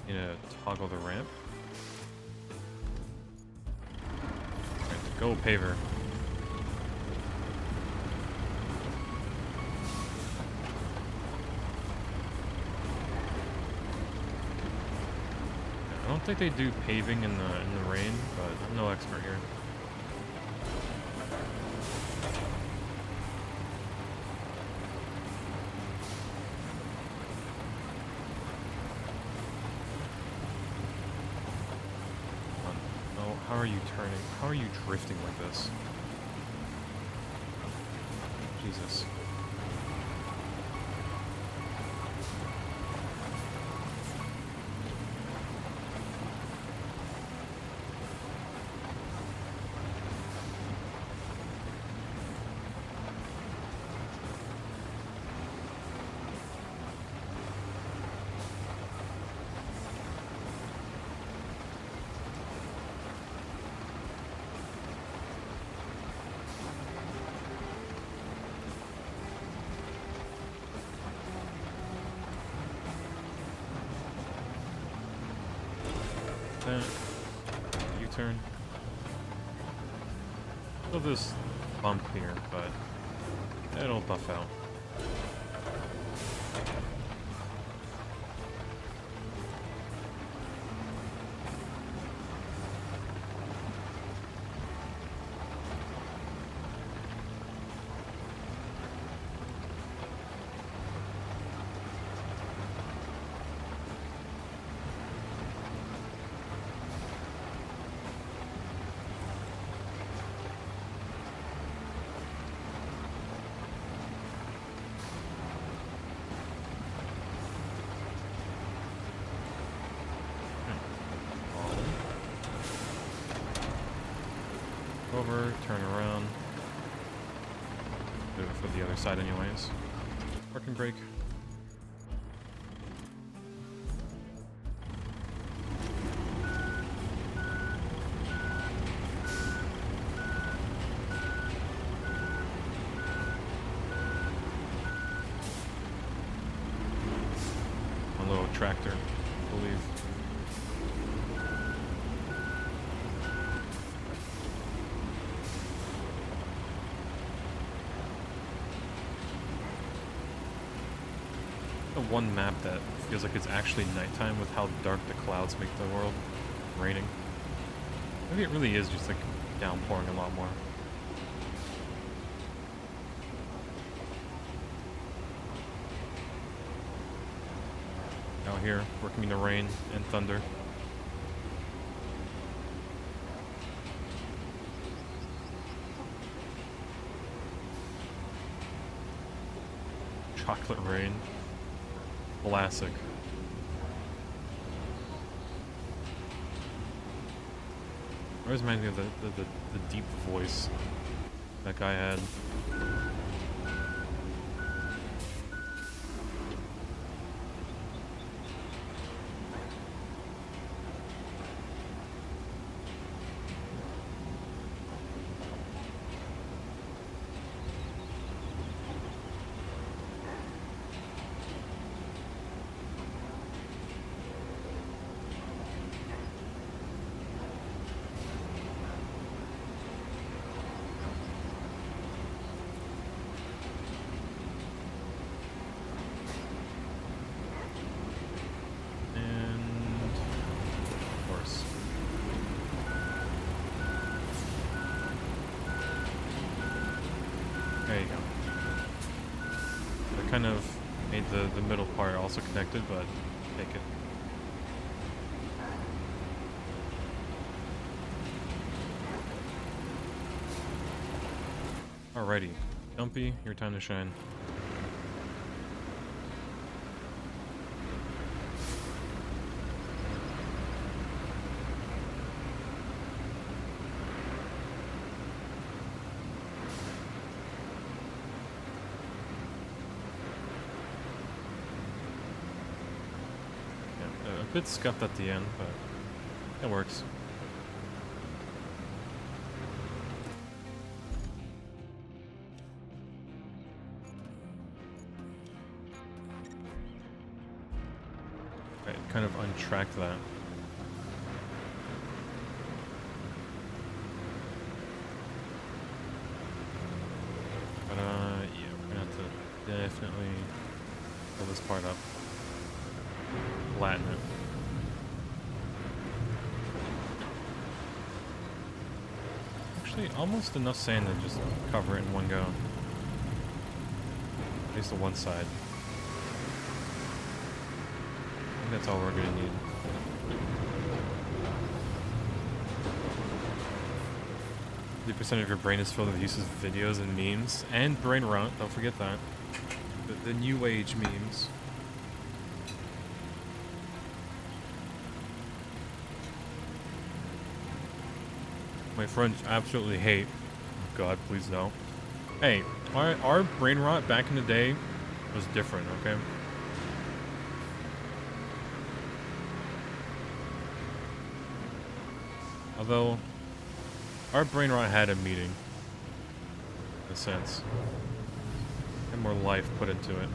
Need to toggle the ramp. Alright, go paver. I don't think they do paving in the rain, but I'm no expert here. Oh, how are you turning? How are you drifting like this? Jesus. U-turn. Still this bump here, but it'll buff out. Over, turn around. Do it for the other side anyways. Parking brake. A little tractor, I believe. The one map that feels like it's actually nighttime with how dark the clouds make the world. Raining. Maybe it really is just like downpouring a lot more. Out here, working in the rain and thunder. Chocolate rain. Classic. Always reminds me of the deep voice that guy had. kind of made the middle part also connected, but take it. Alrighty. Dumpy, your time to shine. Yeah, a bit scuffed at the end, but it works. Kind of untrack that. But yeah, we're gonna have to definitely pull this part up. Flatten it. Actually, almost enough sand to just cover it in one go. At least the one side. That's all we're gonna need. % of your brain is filled with uses of videos and memes and brain rot. Don't forget that. The new age memes. My friends absolutely hate. Oh God, please no. Hey, our brain rot back in the day was different. Okay. Although, our brain rot had a meaning, in a sense, and more life put into it.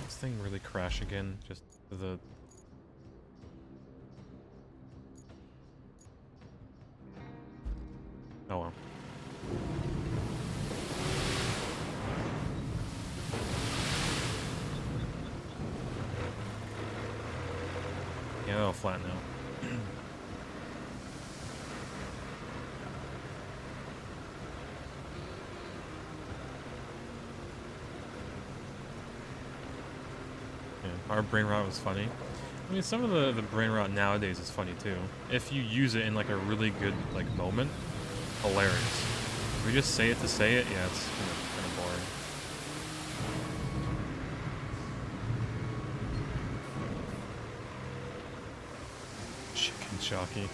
This thing really crash again, just the... Oh well. Yeah, that'll flatten out. Yeah, our brain rot was funny. I mean, some of the brain rot nowadays is funny too. If you use it in like a really good like moment, hilarious. If we just say it to say it, yeah, it's kind of boring. Chicken jockey.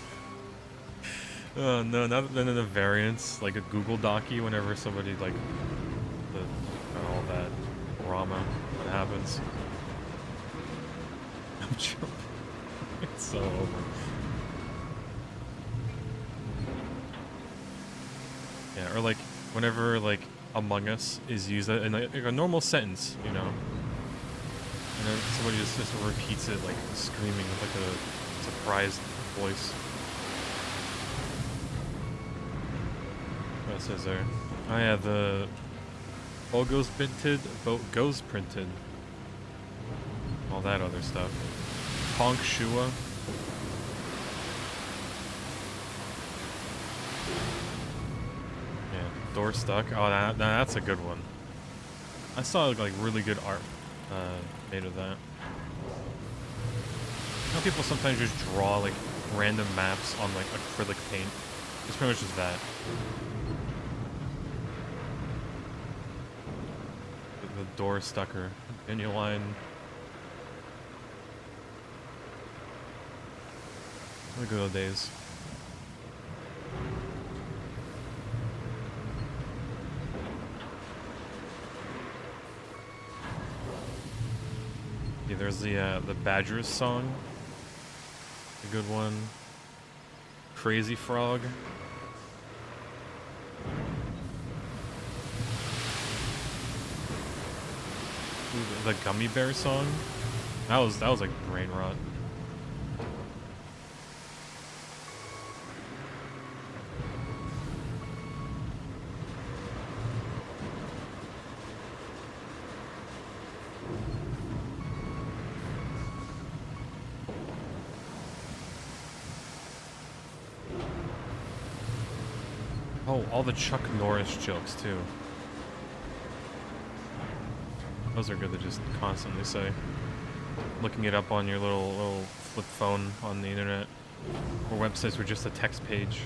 Oh no, not then the variants, like a Google Docky whenever somebody like all that drama that happens. I'm joking. It's so over. Yeah, or like whenever like Among Us is used in like a normal sentence, you know. And then somebody just repeats it like screaming with like a surprised voice. What says there? Oh yeah, the boat goes printed. All that other stuff. Honk Shua. Yeah, door stuck. Oh, that's a good one. I saw like really good art made of that. You know, people sometimes just draw like random maps on like acrylic paint. It's pretty much just that. The door stucker. Genuine. The good old days. Yeah, there's the Badgers song. A good one. Crazy Frog. Ooh, the Gummy Bear song. That was like brain rot. Oh, all the Chuck Norris jokes too. Those are good to just constantly say. Looking it up on your little flip phone on the internet, or websites with just a text page.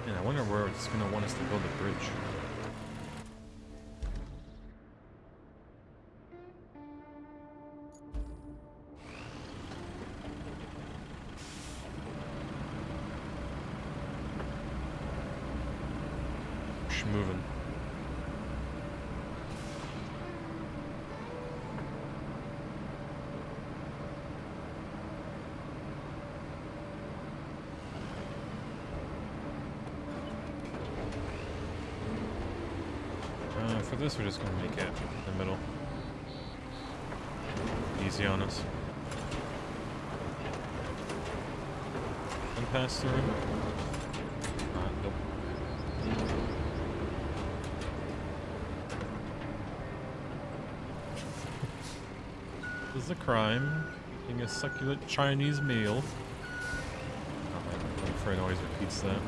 And I wonder where it's gonna want us to build a bridge. Moving. For this, we're just gonna make it in the middle. Easy on us. And pass through. Nope. This is a crime. Eating a succulent Chinese meal. Oh, my friend always repeats that.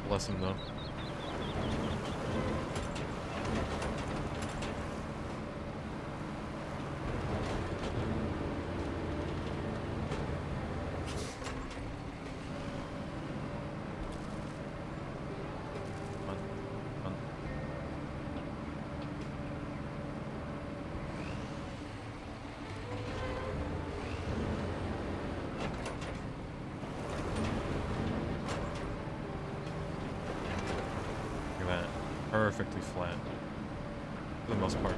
Bless him, though. Perfectly flat, for the most part.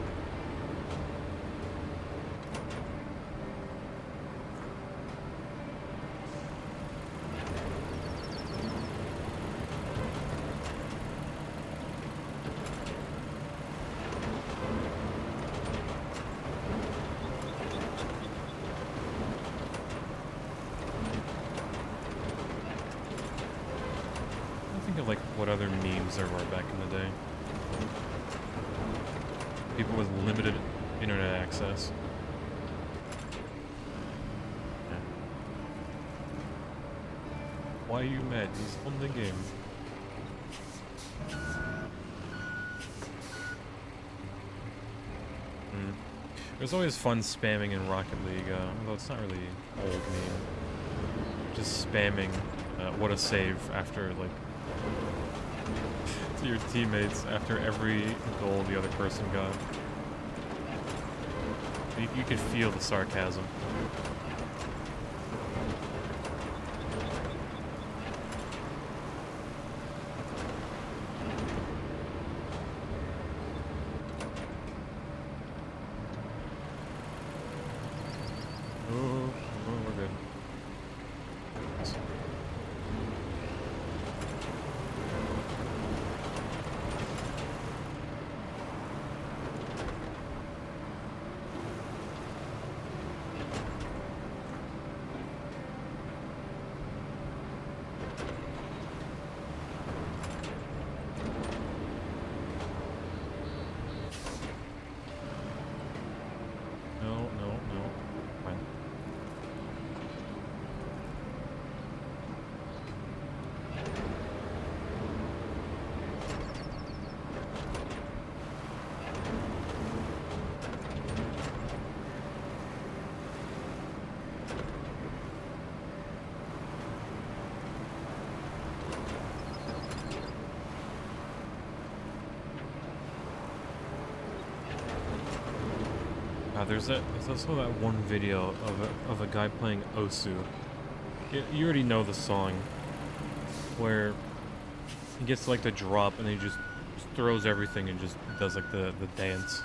I think of like what other memes there were back in the day. People with limited internet access. Yeah. Why are you mad? He's on the game. It was always fun spamming in Rocket League, although it's not really old meme. Just spamming what a save after, like, to your teammates after every goal the other person got. You could feel the sarcasm. We're good. No. Fine. There's also that one video of a guy playing Osu. You already know the song, where he gets like the drop and he just throws everything and just does like the dance,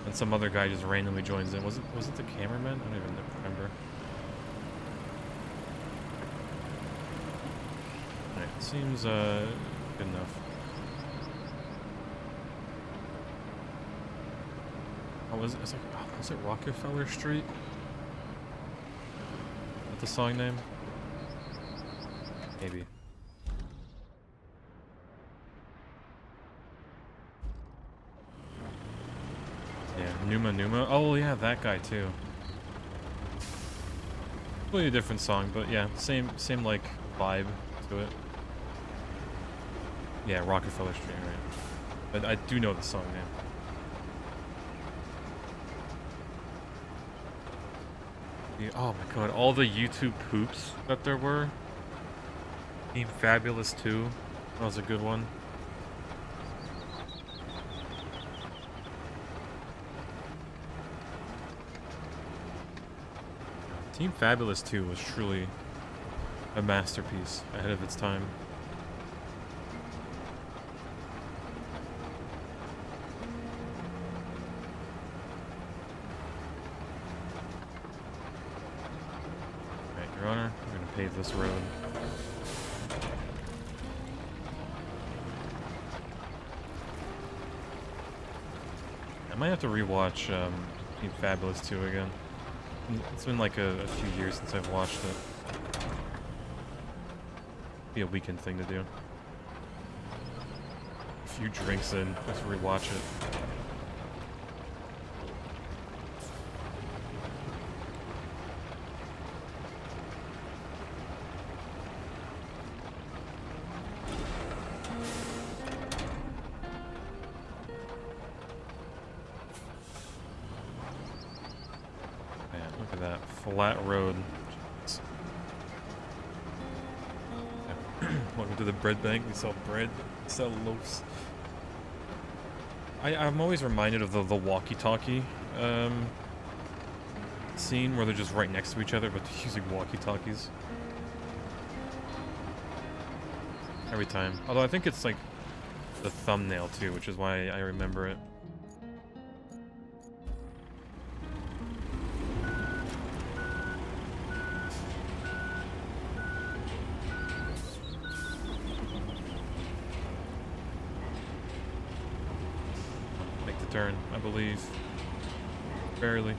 and some other guy just randomly joins in. Was it the cameraman? I don't even remember. Alright, seems good enough. Oh, it's like, oh, Is it Rockefeller Street? Is that the song name? Maybe. Yeah, Numa Numa. Oh yeah, that guy too. Completely different song, but yeah, same like vibe to it. Yeah, Rockefeller Street, right? But I do know the song name. Yeah, oh my god, all the YouTube poops that there were. Team Fabulous 2. That was a good one. Team Fabulous 2 was truly a masterpiece ahead of its time. Alright, Your Honor, I'm gonna pave this road. I might have to rewatch Team Fabulous 2 again. It's been like a few years since I've watched it. Be a weekend thing to do. A few drinks in, just rewatch it. Flat road. Welcome to the bread bank. We sell bread, we sell loaves. I'm always reminded of the walkie-talkie scene where they're just right next to each other, but they're using walkie-talkies every time. Although I think it's like the thumbnail too, which is why I remember it. Turn, I believe. Barely.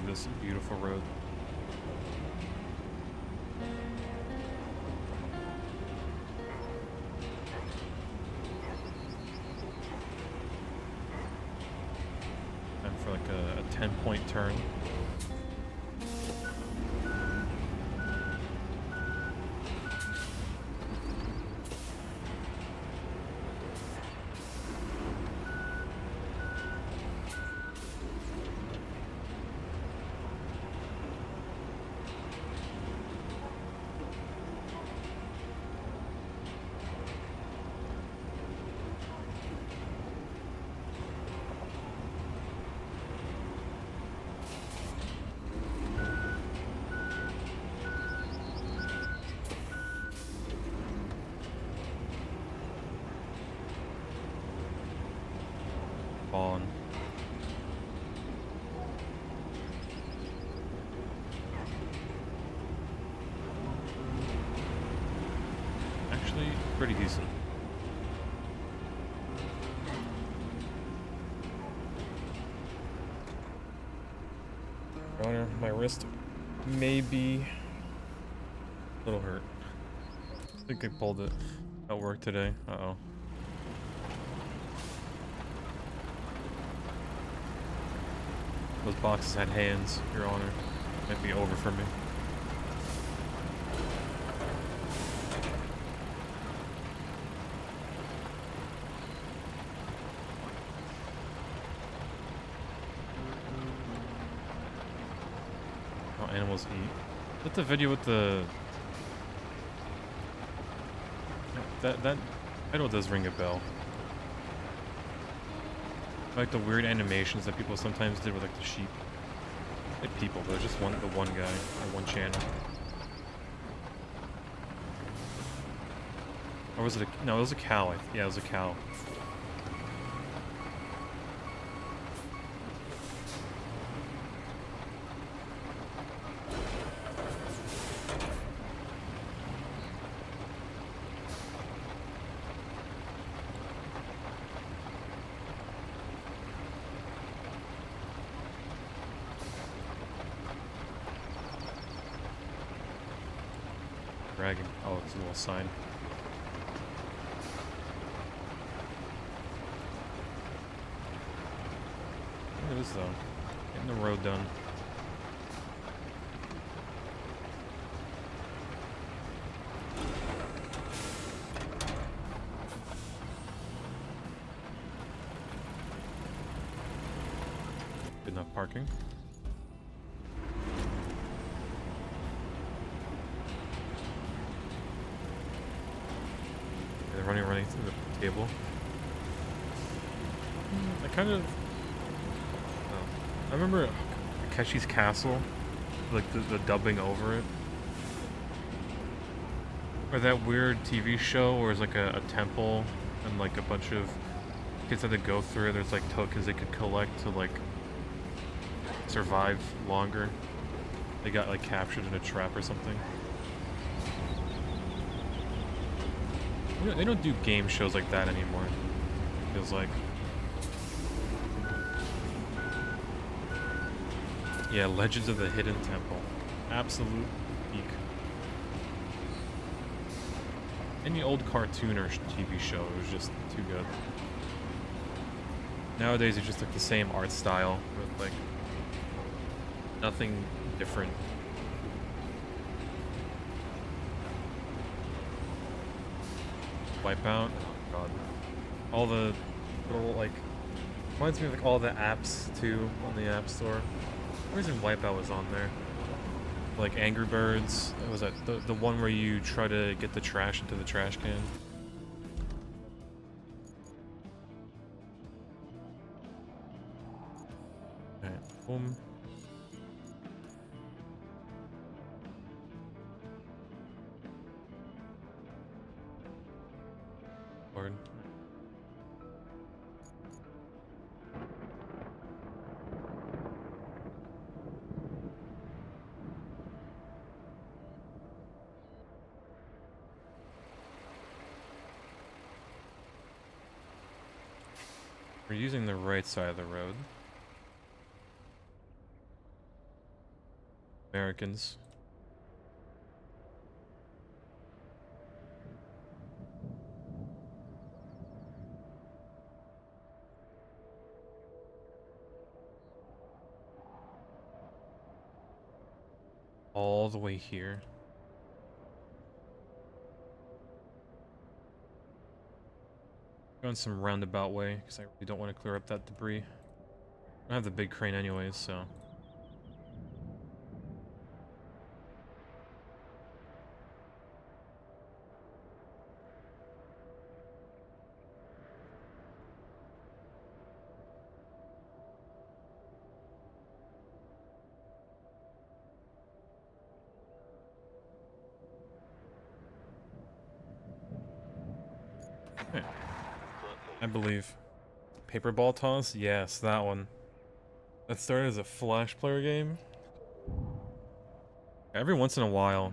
This beautiful road. Time for like a 10-point turn. On. Actually, pretty decent. Runner, my wrist may be a little hurt. I think I pulled it at work today. Uh-oh. Those boxes had hands, Your Honor. Might be over for me. How animals eat. Is that the video with the that title does ring a bell. Like the weird animations that people sometimes did with like the sheep. Like people, but it was just the one guy or one channel. Or was it no, it was a cow. Yeah, it was a cow. Dragon. Oh, it's a little sign. It is though. Getting the road done. Good enough parking. They're running through the table. I kind of... I remember Takeshi's Castle, like the dubbing over it. Or that weird TV show where it's like a temple and like a bunch of kids had to go through it. There's like tokens they could collect to like survive longer. They got like captured in a trap or something. They don't do game shows like that anymore. It feels like. Yeah, Legends of the Hidden Temple. Absolute peak. Any old cartoon or TV show was just too good. Nowadays it's just like the same art style with like nothing different. Wipeout. Oh god. All the little like reminds me of like all the apps too on the App Store. The reason Wipeout was on there. Like Angry Birds. What was that? The one where you try to get the trash into the trash can. Alright, boom. Lord. We're using the right side of the road. Americans. All the way here. Going some roundabout way, because I really don't want to clear up that debris. I don't have the big crane anyways, so... I believe. Paper ball toss? Yes, that one. That started as a Flash player game. Every once in a while,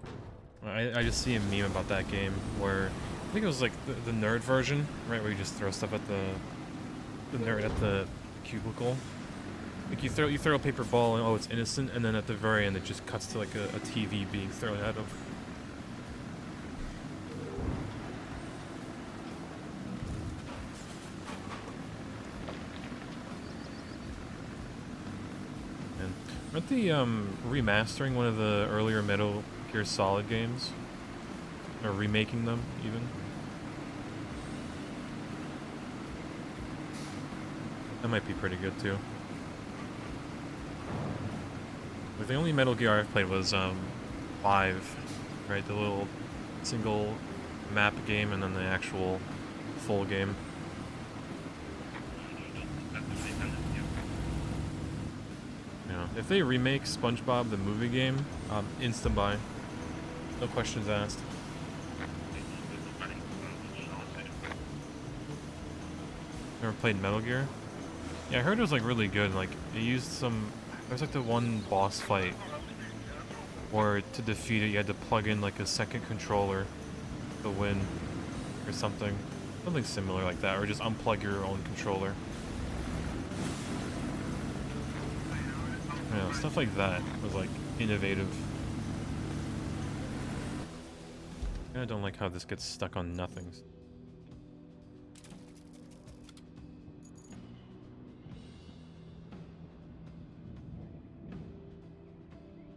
I just see a meme about that game where I think it was like the nerd version, right? Where you just throw stuff at the nerd at the cubicle. Like you throw a paper ball and oh it's innocent, and then at the very end it just cuts to like a TV being thrown at him. Aren't they remastering one of the earlier Metal Gear Solid games? Or remaking them, even? That might be pretty good, too. But the only Metal Gear I've played was 5, right? The little single map game and then the actual full game. Yeah. If they remake SpongeBob the movie game, instant buy. No questions asked. Never played Metal Gear? Yeah, I heard it was like really good. Like it used some. There's like the one boss fight where to defeat it you had to plug in like a second controller to win, or something. Something similar like that, or just unplug your own controller. Yeah, stuff like that was like innovative. I don't like how this gets stuck on nothings.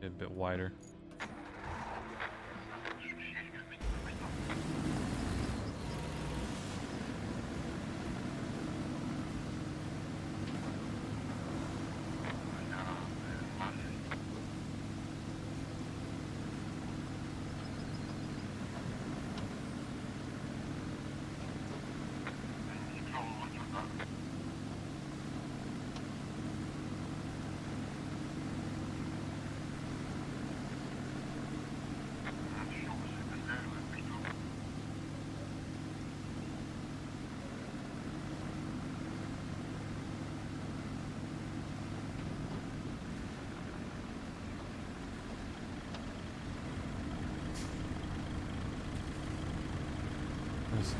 Get a bit wider.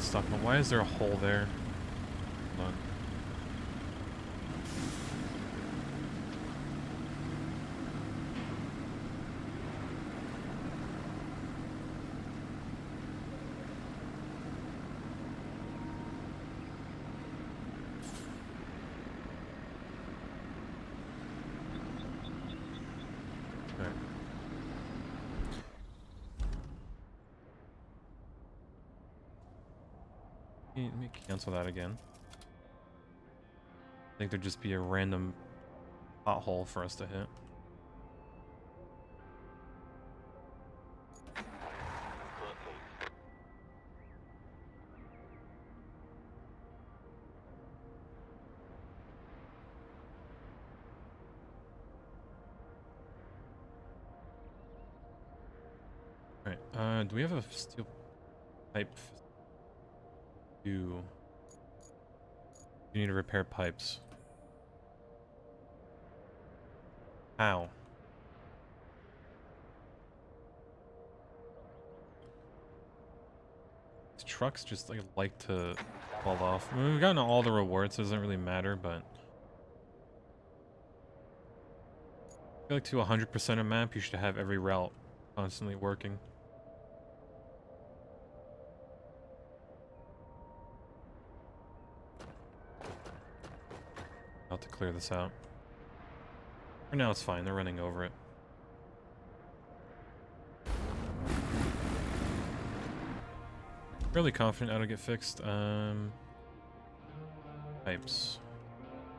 Stuck. Why is there a hole there? Hold on. Okay. Let me cancel that again. I think there'd just be a random pothole for us to hit. Alright, do we have a steel pipe? You need to repair pipes. How? These trucks just like to fall off. I mean, we've gotten all the rewards, so it doesn't really matter, but I feel like to 100% a map, you should have every route constantly working. About to clear this out. For now, it's fine. They're running over it. Fairly confident that'll get fixed. Pipes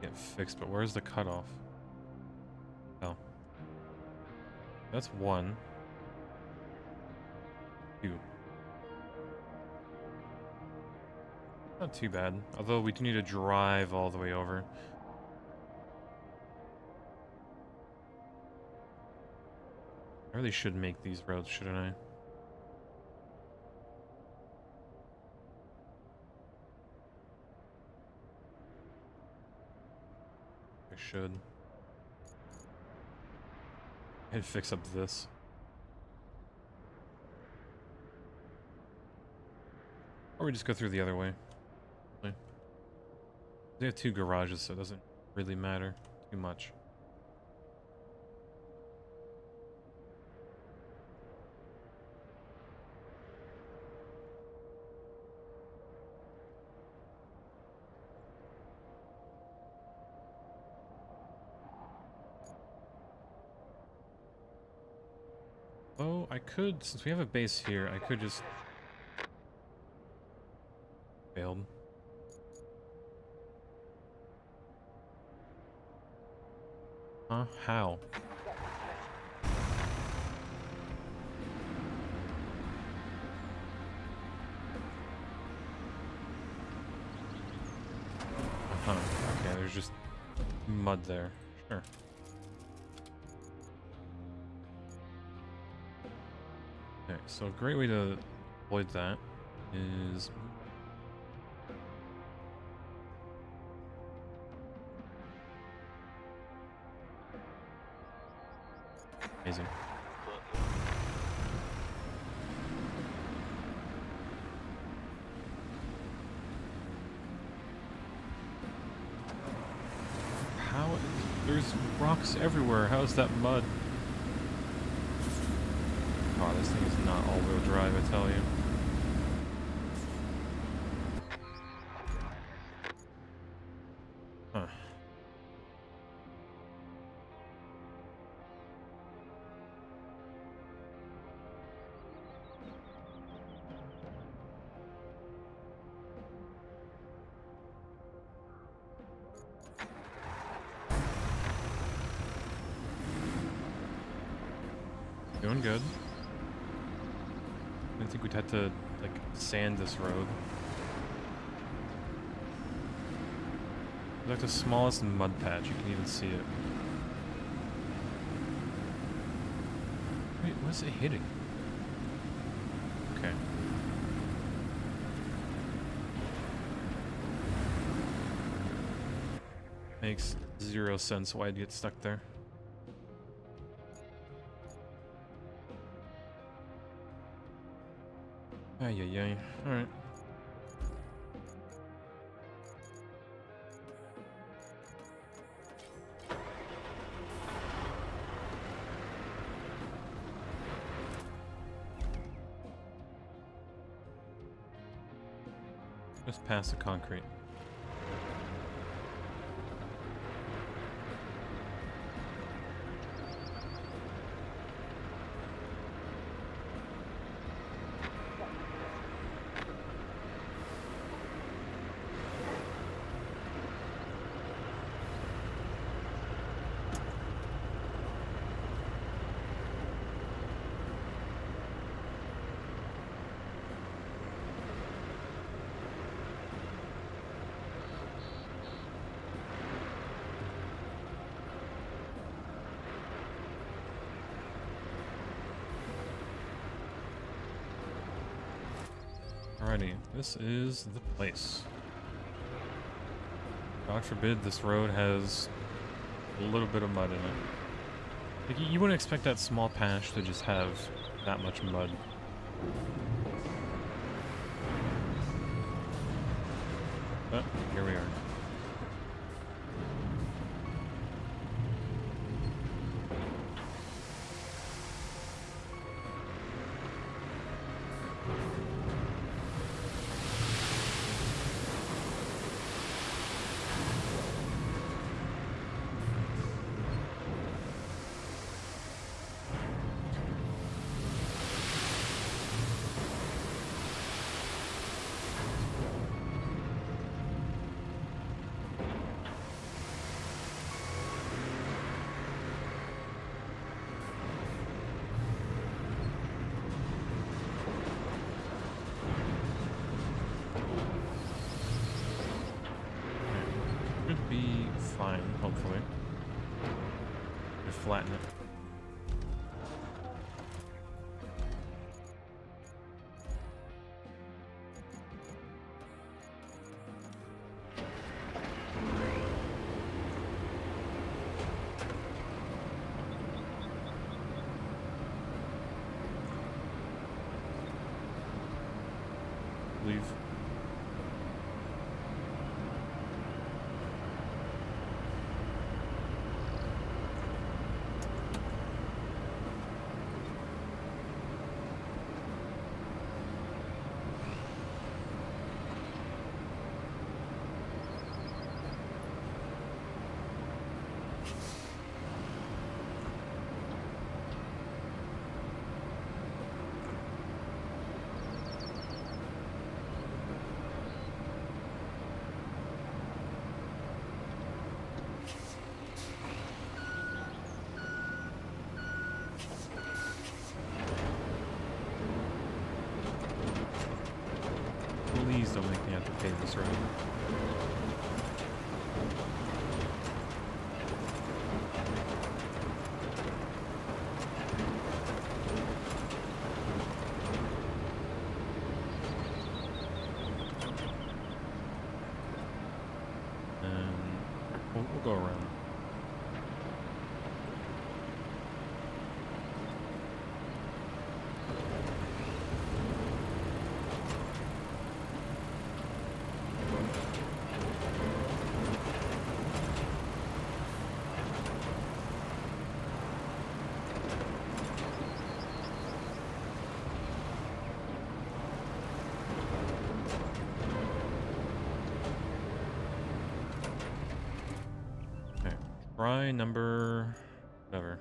get fixed, but where's the cutoff? Oh, that's one. Two. Not too bad. Although we do need to drive all the way over. I really should make these roads, shouldn't I? I should. I'd fix up this. Or we just go through the other way. They have two garages, so it doesn't really matter too much. Oh, I could, since we have a base here, I could just... Failed. Huh? How? there's just mud there. Sure. Okay, so a great way to avoid that is... Amazing. How? There's rocks everywhere. How is that mud? Oh, this thing is not all-wheel drive, I tell you. Huh. Doing good. I think we'd have to, like, sand this road. It's like the smallest mud patch, you can even see it. Wait, what's it hitting? Okay. Makes 0 sense why I'd get stuck there. Ay, ay, ay. Alright. Just past the concrete. Alrighty, this is the place. God forbid this road has a little bit of mud in it. Like, you wouldn't expect that small patch to just have that much mud. But here we are. Should be fine, hopefully. To flatten it. Leave. Please don't make me have to pay this road. We'll go around. Try number... whatever.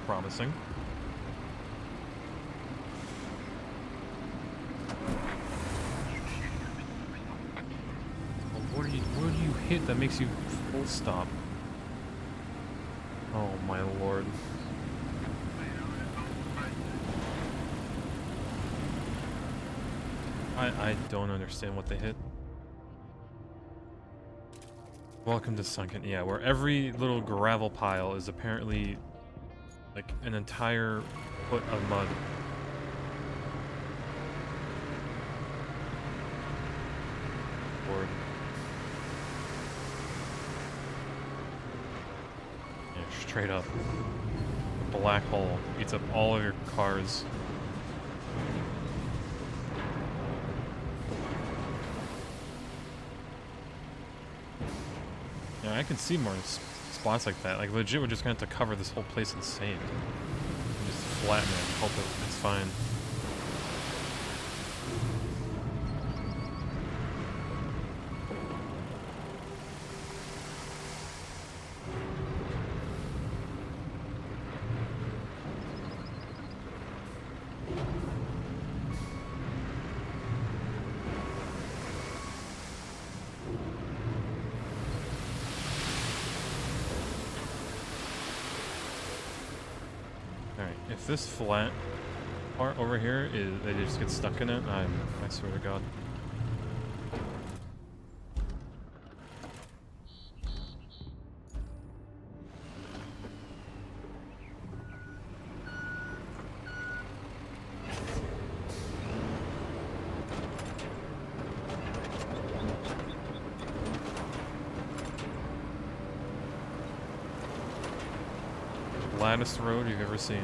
Promising. Well, where do you hit that makes you full stop? Oh my lord. I don't understand what they hit. Welcome to Sunken. Yeah, where every little gravel pile is apparently like an entire foot of mud. Lord. Yeah, straight up. A black hole eats up all of your cars. Yeah, I can see more spots like that. Like, legit, we're just gonna have to cover this whole place in sand. And just flatten it and hope that it's fine. If this flat part over here is they just get stuck in it, I swear to God. Gladdest road you've ever seen.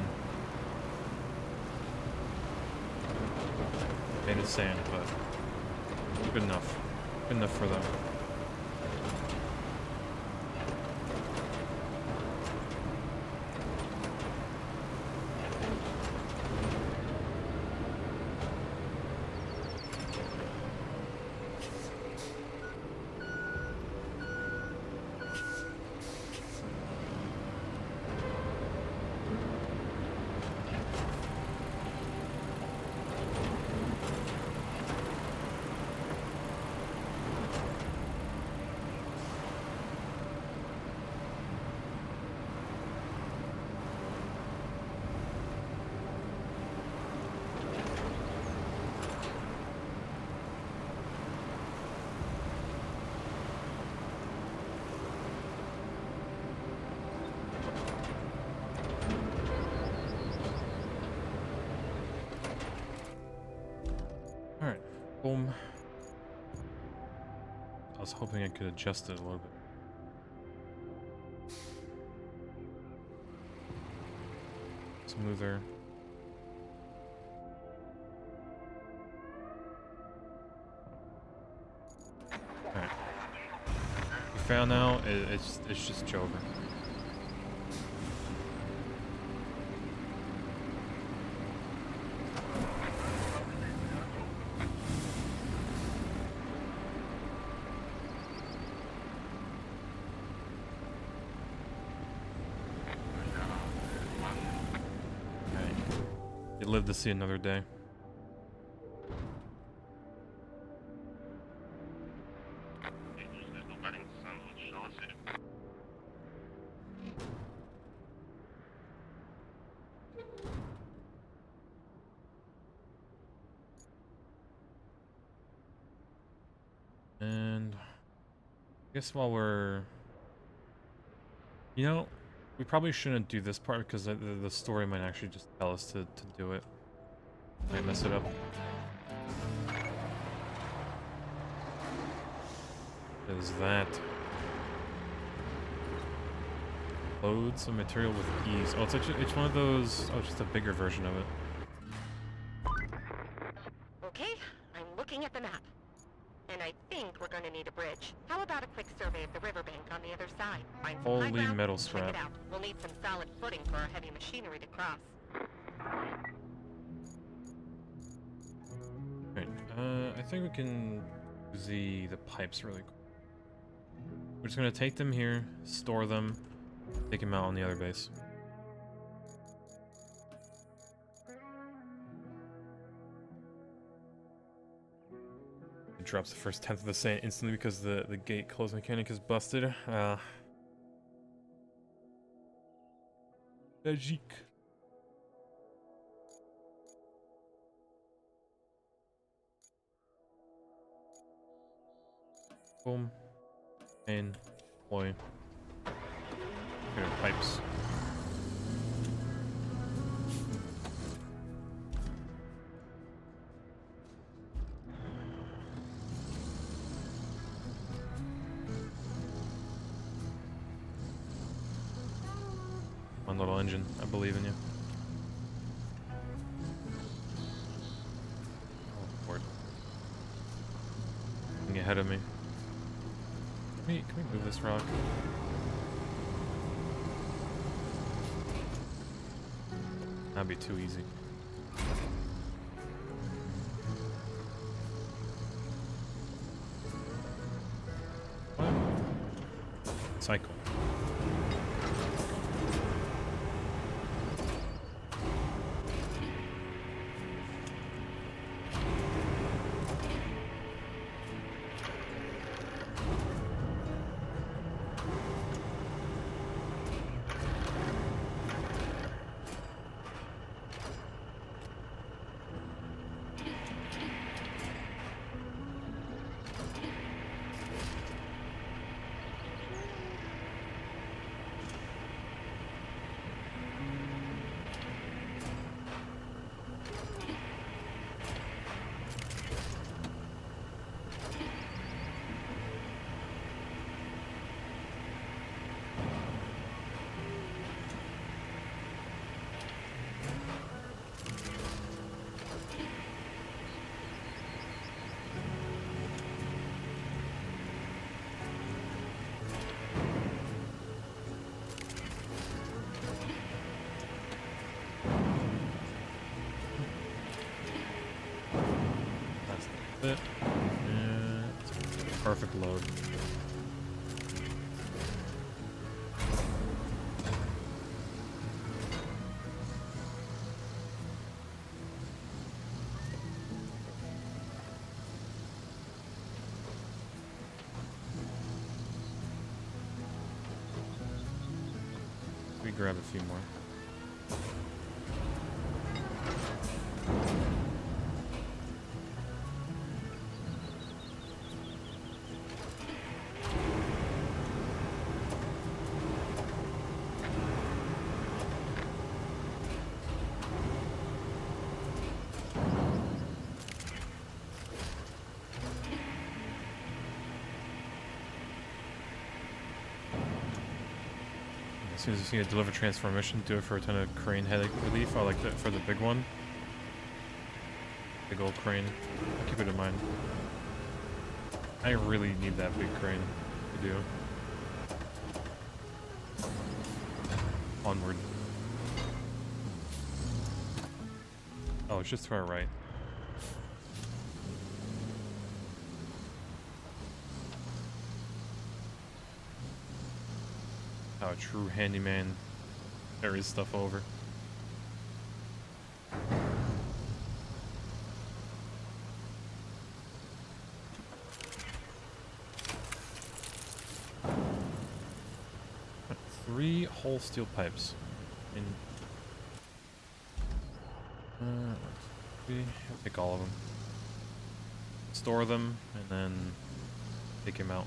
Painted sand, but good enough. Good enough for them. Alright, boom. I was hoping I could adjust it a little bit. Smoother. Alright. We found now, it's just Jover. Live to see another day. And guess while we're... You know, we probably shouldn't do this part because the story might actually just tell us to do it. Might mess it up. Is that... Load some material with ease. Oh, it's one of those... Oh, just a bigger version of it. Okay, I'm looking at the map. And I think we're going to need a bridge. How about a quick survey of the riverbank on the other side? Find some high Holy ground, metal check scrap. it out. We'll need some solid footing for our heavy machinery to cross. Right, I think we can do the pipes really quick. We're just gonna take them here, store them, take them out on the other base. It drops the first tenth of the sand instantly because the gate close mechanic is busted. Magique. Boom. And boy. Here are pipes. One little engine. I believe in you. Oh, Lord. Getting ahead of me. Can we move this rock? That'd be too easy. What? Cycle. It. Yeah, it's a perfect load. We grab a few more. As soon as you see a deliver transformation, do it for a ton of crane headache relief. I like that for the big one. Big old crane. I'll keep it in mind. I really need that big crane to do. Onward. Oh, it's just to our right. How a true handyman carries stuff over. Three whole steel pipes. And I'll take all of them. Store them and then take him out.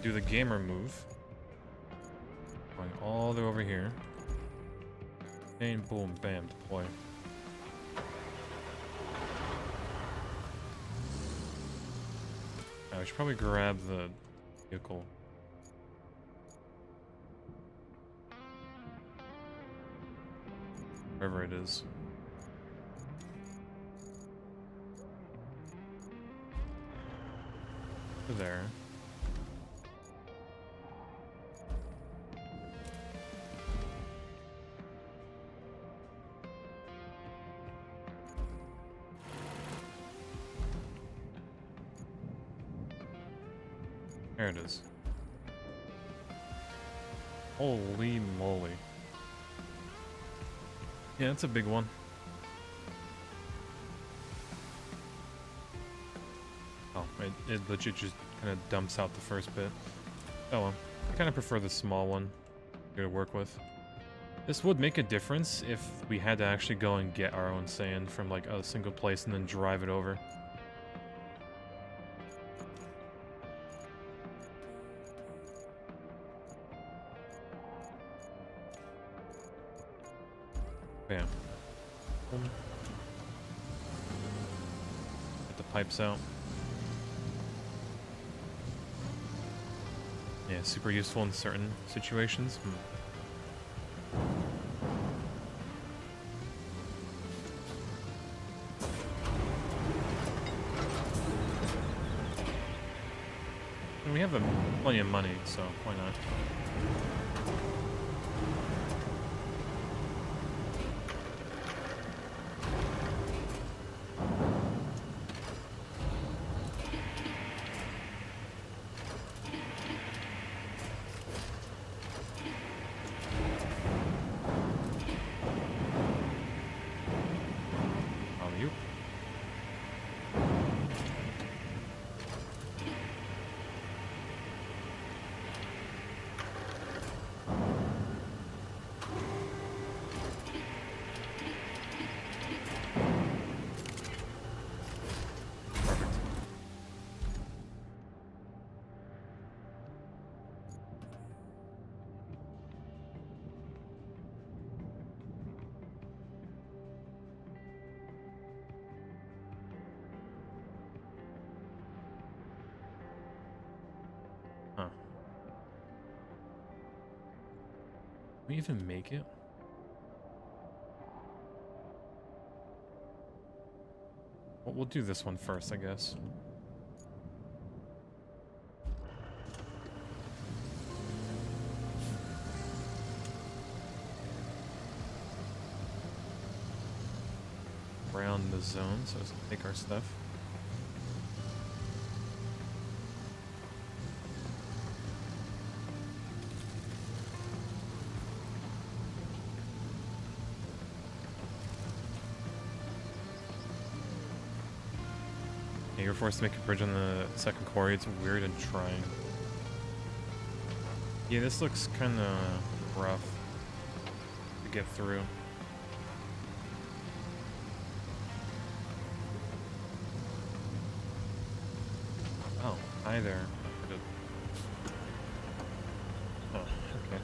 might do the gamer move. Going all the way over here. And boom, bam, deploy. I should probably grab the vehicle. Wherever it is. There. There it is. Holy moly. Yeah, it's a big one. Oh, it legit just kind of dumps out the first bit. Oh well. I kind of prefer the small one here to work with. This would make a difference if we had to actually go and get our own sand from like a single place and then drive it over. Bam. Boom. Get the pipes out. Yeah, super useful in certain situations. And we have plenty of money, so why not? We even make it? Well, we'll do this one first, I guess. Around the zone, so let's take our stuff. You're forced to make a bridge on the second quarry. It's weird and trying. Yeah, this looks kind of rough to get through. Oh, hi there. Oh, okay.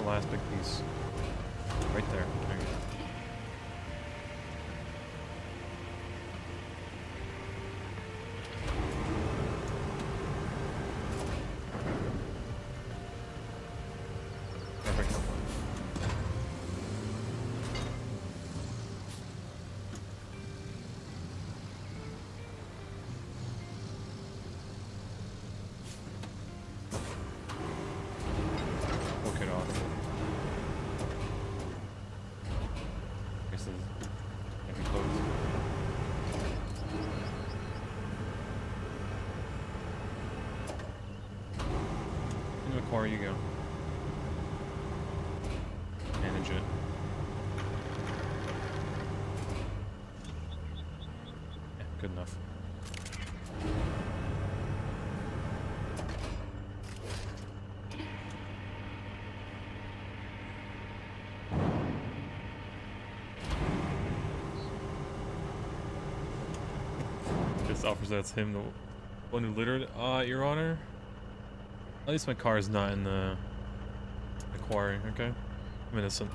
Last big piece. Right there. There you go. Perfect. Look it off. car, you go. Manage it. Yeah, good enough. This offers that's him, the one who littered. Your Honor. At least my car is not in the quarry, okay? I'm innocent.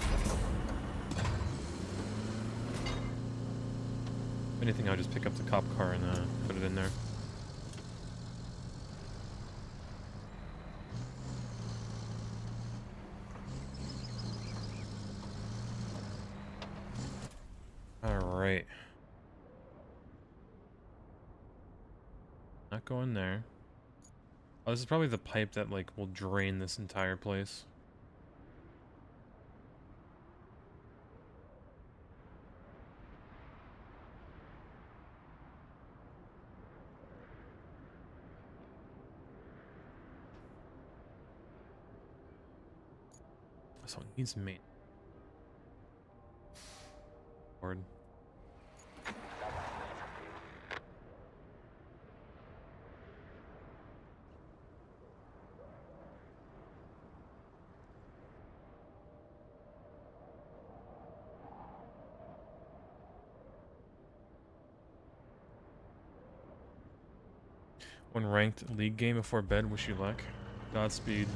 If anything, I'll just pick up the cop car and put it in there. Alright. Not going there. Oh, this is probably the pipe that, like, will drain this entire place. This one needs main. Lord. One ranked league game before bed, wish you luck. Godspeed.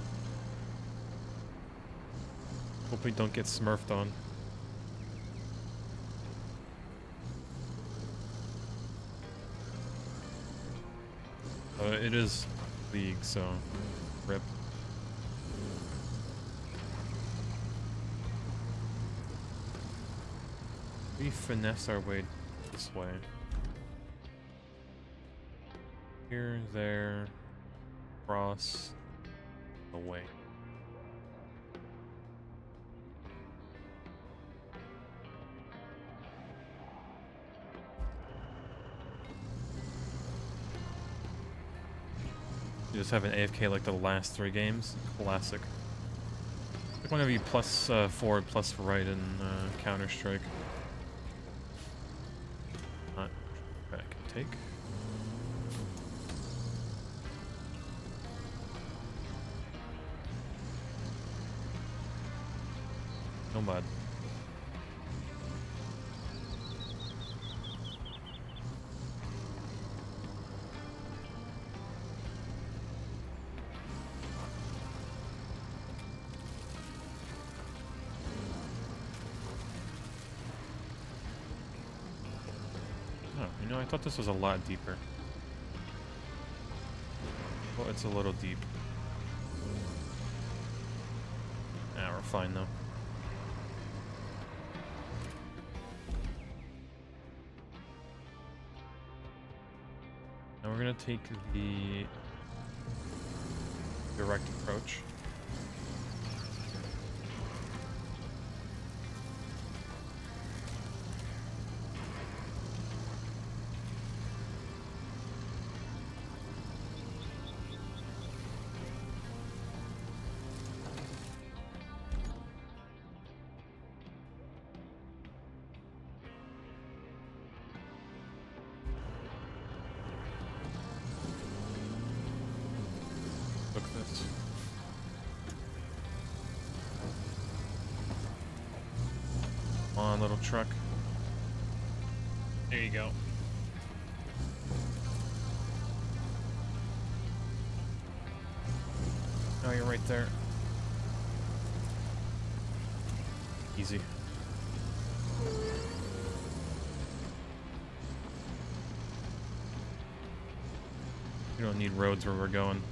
Hope we don't get smurfed on. It is league, so rip. We finesse our way this way. Here, there, cross, away. You just have an AFK like the last 3 games. Classic. Like whenever you plus forward, plus right in Counter-Strike. Not back and take. No mud. Oh, you know, I thought this was a lot deeper. Well, it's a little deep. Ah, we're fine though. Now we're gonna take the direct approach. Look at this. Come on, little truck. There you go. Oh, you're right there. Easy. We don't need roads where we're going.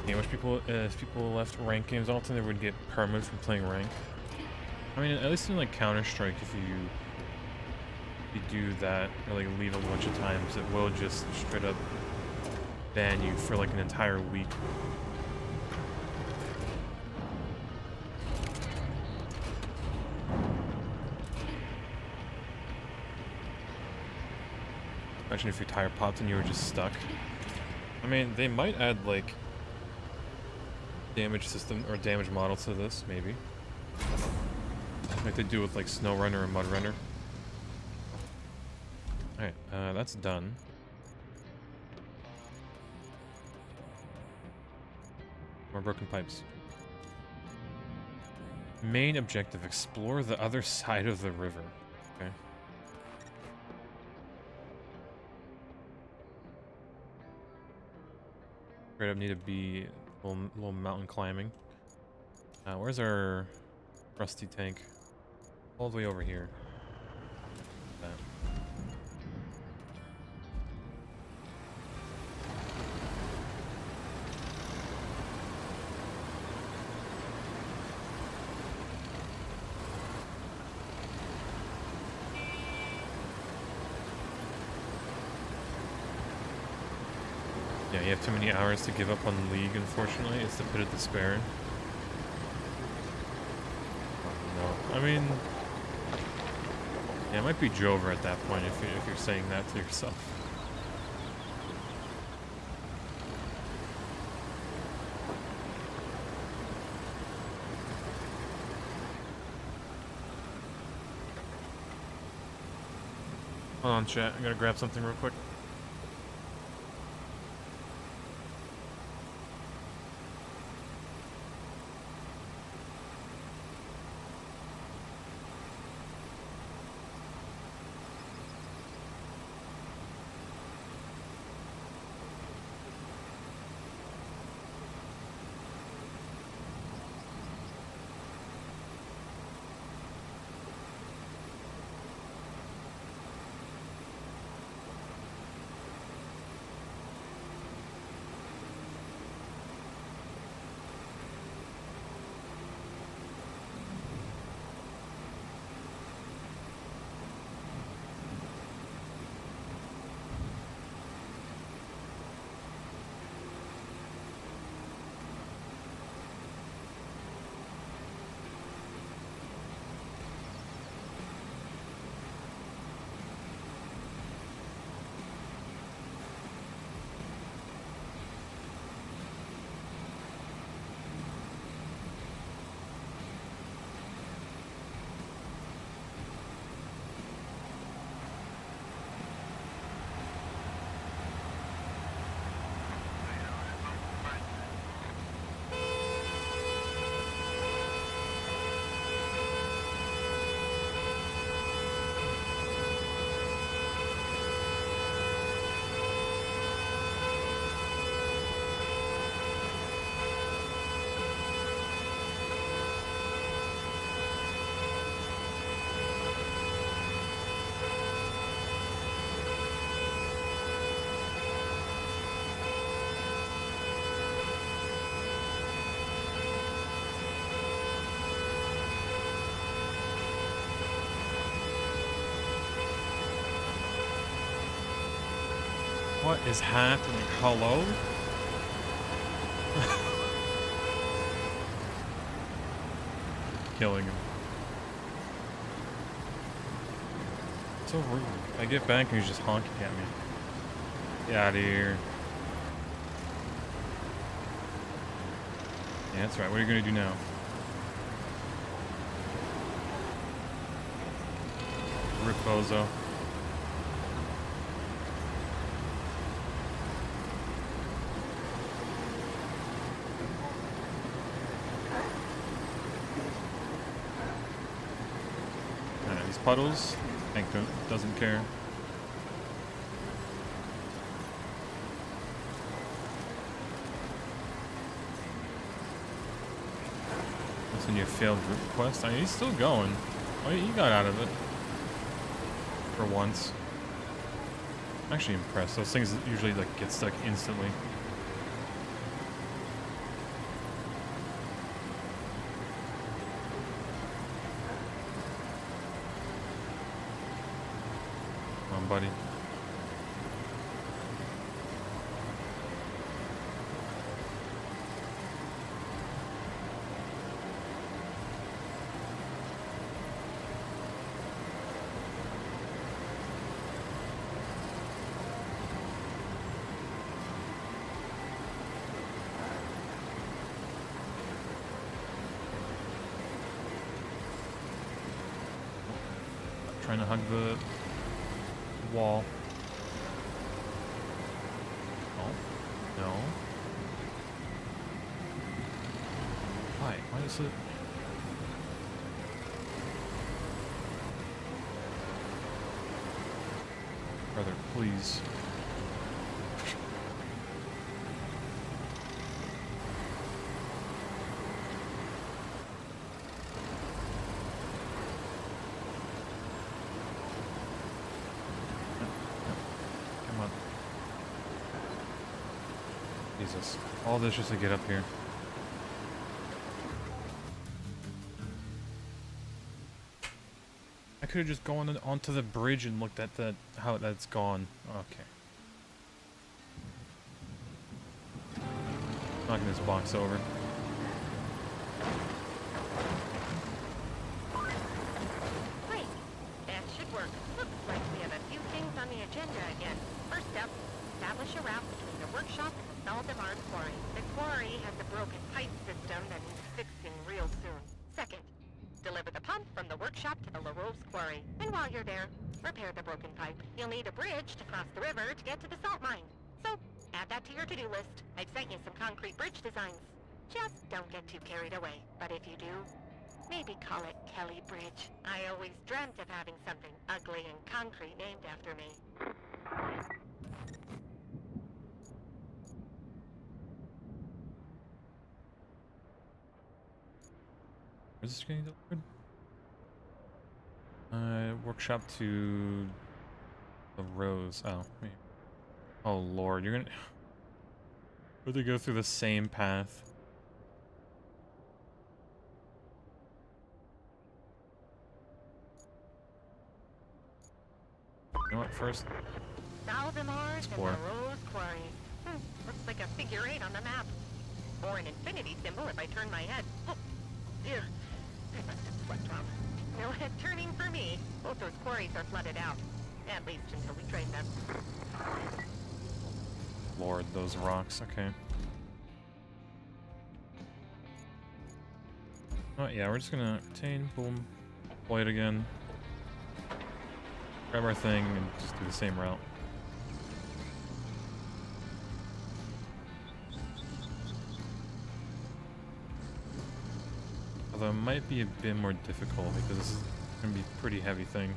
Yeah, wish people, if people left ranked games, I don't think they would get permanent from playing rank. I mean, at least in like Counter-Strike, if you do that, or like leave a bunch of times, it will just straight up ban you for like an entire week. Imagine if your tire popped and you were just stuck. I mean, they might add, like, damage system or damage model to this, maybe. Like they do with, like, Snow Runner or Mud Runner. Alright, that's done. More broken pipes. Main objective, explore the other side of the river. Okay. Straight up need to be a little mountain climbing. Where's our rusty tank? All the way over here. That. Yeah, you have too many hours to give up on League, unfortunately. It's the Pit of Despair. No, I mean... Yeah, it might be Jover at that point if you're saying that to yourself. Hold on, chat. I gotta grab something real quick. What is happening? Hello? Killing him. So rude. I get back and he's just honking at me. Get out of here. Yeah, that's right. What are you gonna do now? Rip Bozo. Puddles. Tank doesn't care. That's when you failed group quest. I mean, he's still going. Oh, he got out of it. For once. I'm actually impressed. Those things usually like get stuck instantly. Buddy. trying to hug the wall. Oh, no. Why? Why is it? Brother, please. Come on. Jesus. All this just to get up here. I could have just gone onto the bridge and looked at how that's gone. Okay. Knocking this box over. Great. That should work. Looks like we have a few things on the agenda again. First up, establish a route between the workshop and the Saldemar quarry. The quarry has a broken pipe system that needs fixing real soon. Second, deliver the pump from the workshop to the LaRose quarry. And while you're there, repair the broken pipe. You'll need a bridge to cross the river to get to the salt mine. So, add that to your to-do list. I've sent you some concrete bridge designs. Just don't get too carried away. But if you do, maybe call it Kelly Bridge. I always dreamt of having something ugly and concrete named after me. Where's this getting delivered? Workshop to the Rose. Oh, wait. Oh Lord, you're gonna would they go through the same path? You know what? First, Saldemar to the explore. Rose quarry. Looks like a figure 8 on the map. Or an infinity symbol if I turn my head. Oh, ew. I must have slept wrong. No head turning for me. Both those quarries are flooded out. At least until we drain them. Lord, those rocks. Okay. Oh yeah, we're just gonna obtain, boom, deploy it again. Grab our thing and just do the same route. Although it might be a bit more difficult because this is gonna be a pretty heavy thing.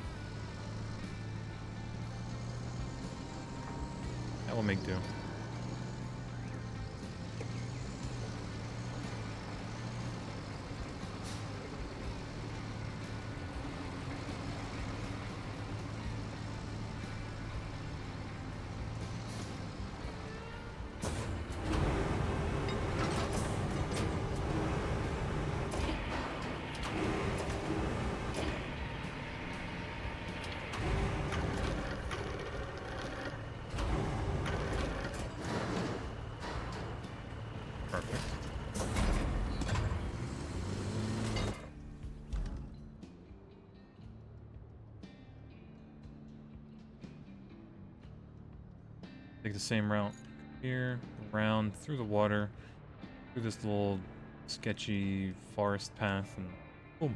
That will make do. Take the same route here, around, through the water, through this little sketchy forest path, and boom.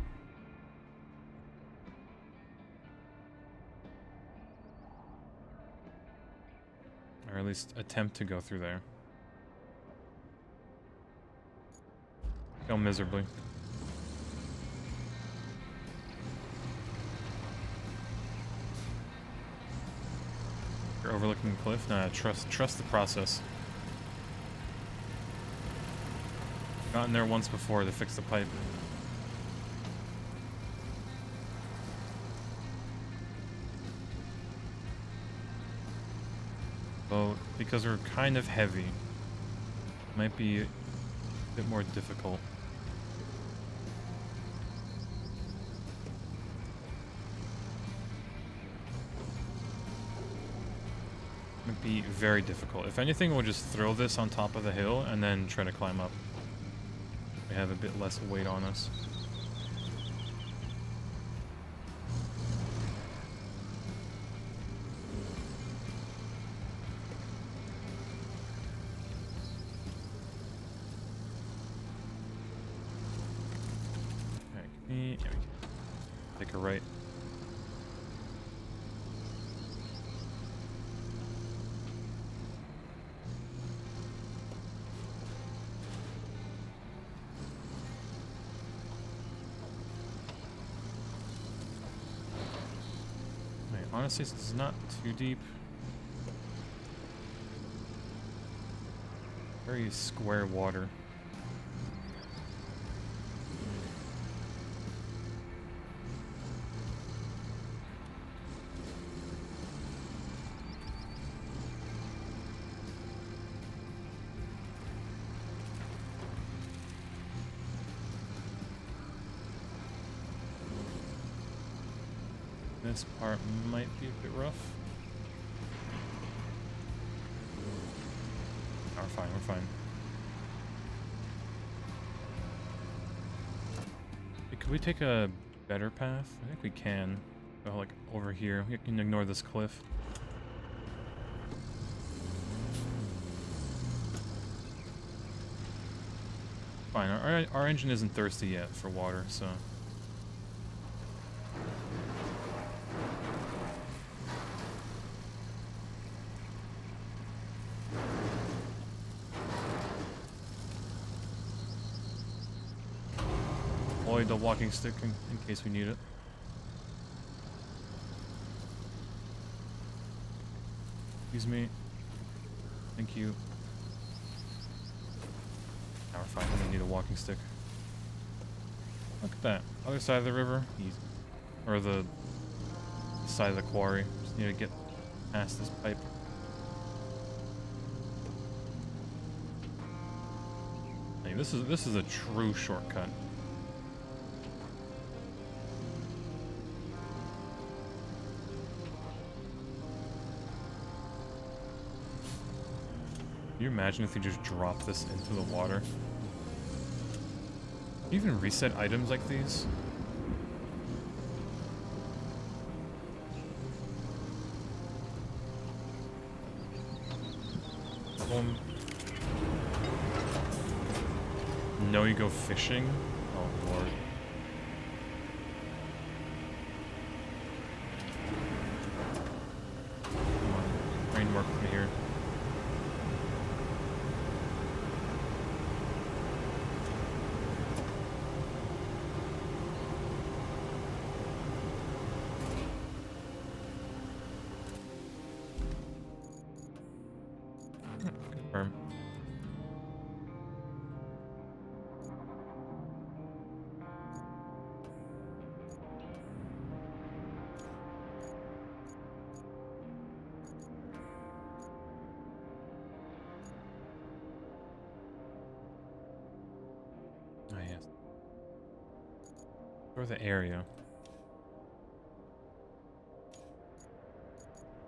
Or at least attempt to go through there. Go miserably. You're overlooking the cliff? Nah, trust the process. Gotten there once before to fix the pipe. So, because we're kind of heavy, it might be a bit more difficult. Might be very difficult. If anything, we'll just throw this on top of the hill and then try to climb up. We have a bit less weight on us. Okay, yeah, we can take a right. Honestly, it's not too deep. Very square water. This part might be a bit rough. Oh, we're fine, we're fine. Hey, could we take a better path? I think we can. Go like over here. We can ignore this cliff. Fine, our engine isn't thirsty yet for water, so... Deploy the walking stick in case we need it. Excuse me. Thank you. Now we're fine. We don't need a walking stick. Look at that. Other side of the river. Easy. Or the side of the quarry. Just need to get past this pipe. Hey, this is a true shortcut. Can you imagine if you just drop this into the water? Can you even reset items like these? No, you go fishing? Oh lord. Come on, rain work from here. Confirm. Ah, yes. Or the area.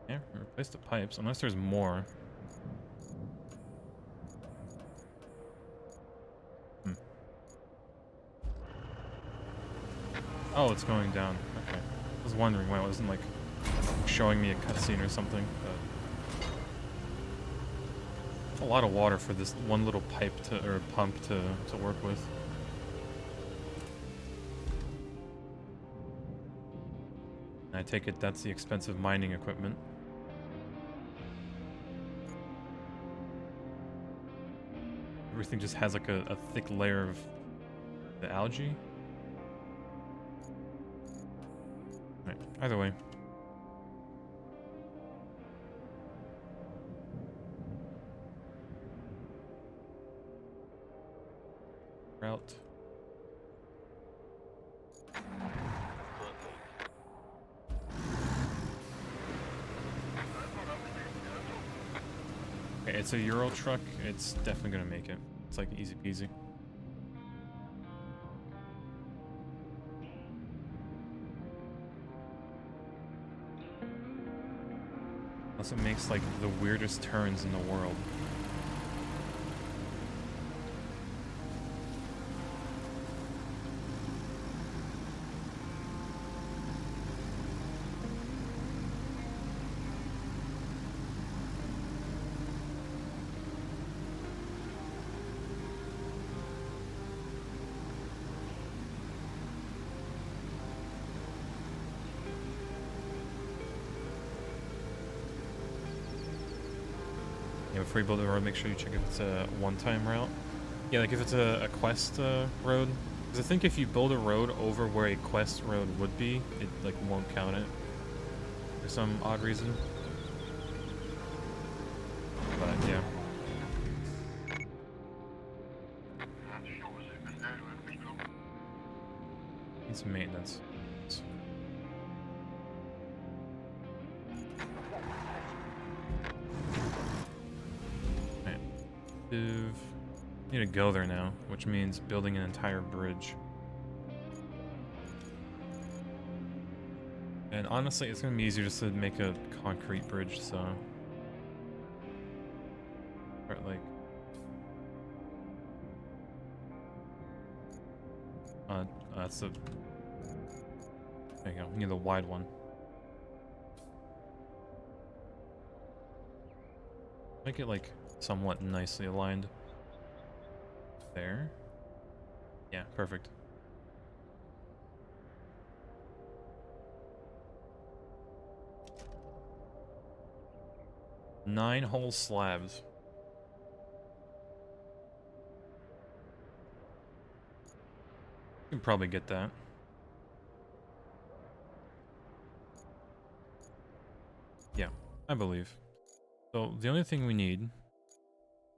Yeah, replace the pipes, unless there's more. Oh, it's going down. Okay. I was wondering why it wasn't, like, showing me a cutscene or something, but... a lot of water for this one little pipe or pump to work with. And I take it that's the expensive mining equipment. Everything just has like a thick layer of the algae. Right, either way. Route. Okay, it's a Euro truck. It's definitely gonna make it. It's like easy peasy. Plus it makes like the weirdest turns in the world. Before you build a road, make sure you check if it's a one-time route. Yeah, like if it's a quest road. Because I think if you build a road over where a quest road would be, it like won't count it. for some odd reason. But yeah. Need some maintenance. Right. Need to go there now, which means building an entire bridge. And honestly, it's gonna be easier just to make a concrete bridge, so... Start like... that's the... There you go, we need the wide one. Make it like somewhat nicely aligned. There. Yeah, perfect. Nine whole slabs. You can probably get that. Yeah, I believe. So the only thing we need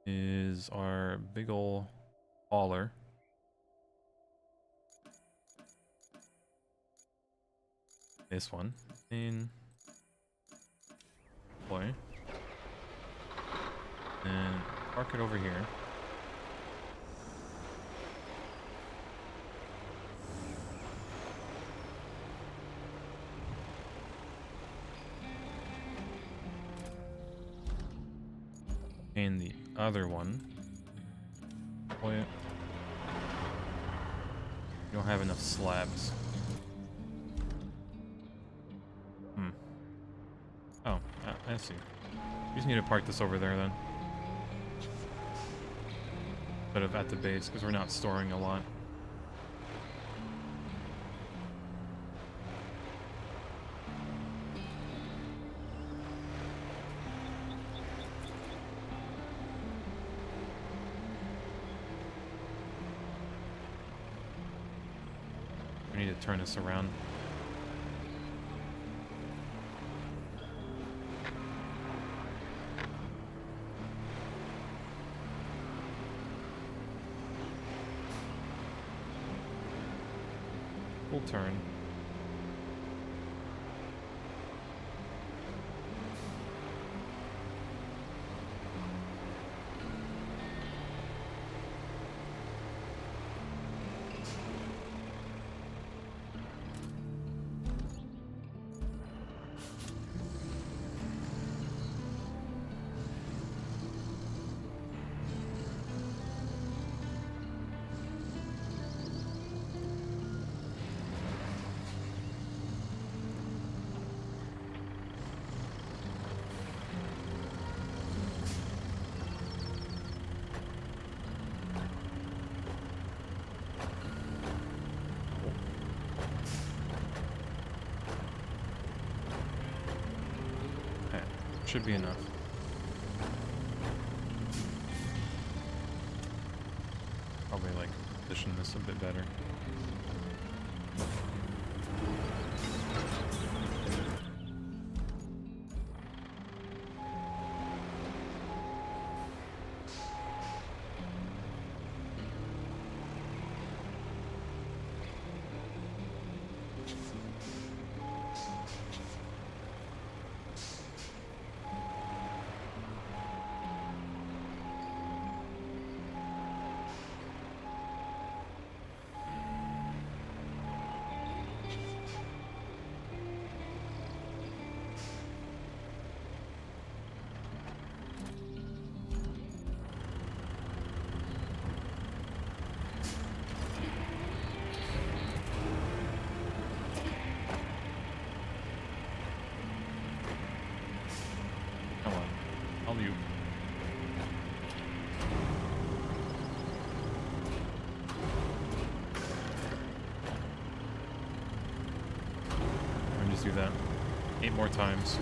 is our big ol' hauler. This one. And boy. And park it over here. And the other one. Boy. You don't have enough slabs. Oh, I see. You just need to park this over there then. Instead of at the base, because we're not storing a lot. We need to turn this around. Full turn. Should be enough. Probably like position this a bit better. You. Let me just do that 8 more times.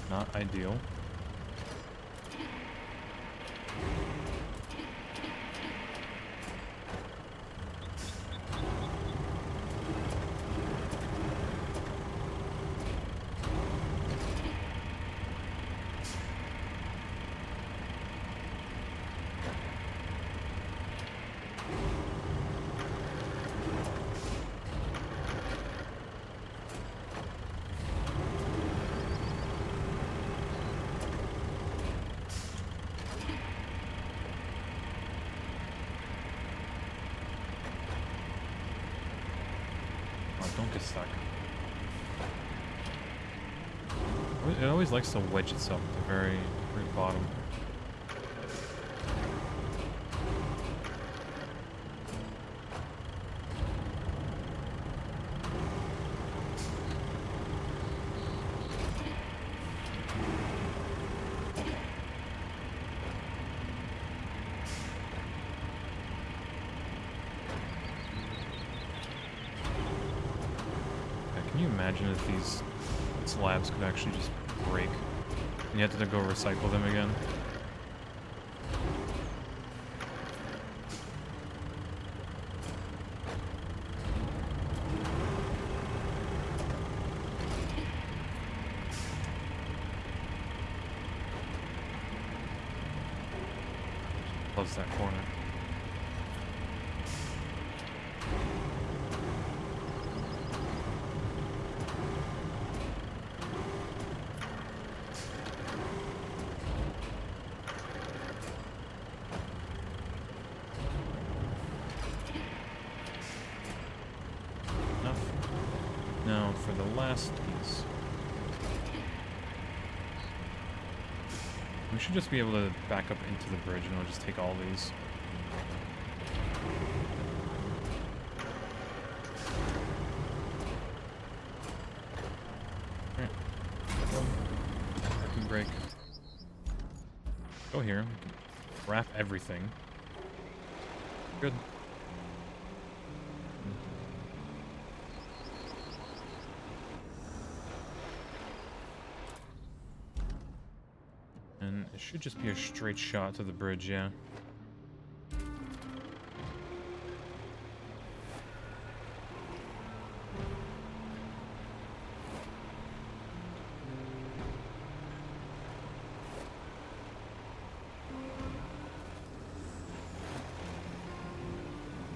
Not ideal. Don't get stuck. It always likes to wedge itself at the very bottom. Can you imagine if these slabs could actually just break and you have to go recycle them again? Close that corner. Now for the last piece. We should just be able to back up into the bridge and we'll just take all these. Alright. Parking brake. Go here. We can wrap everything. Good. And it should just be a straight shot to the bridge, yeah.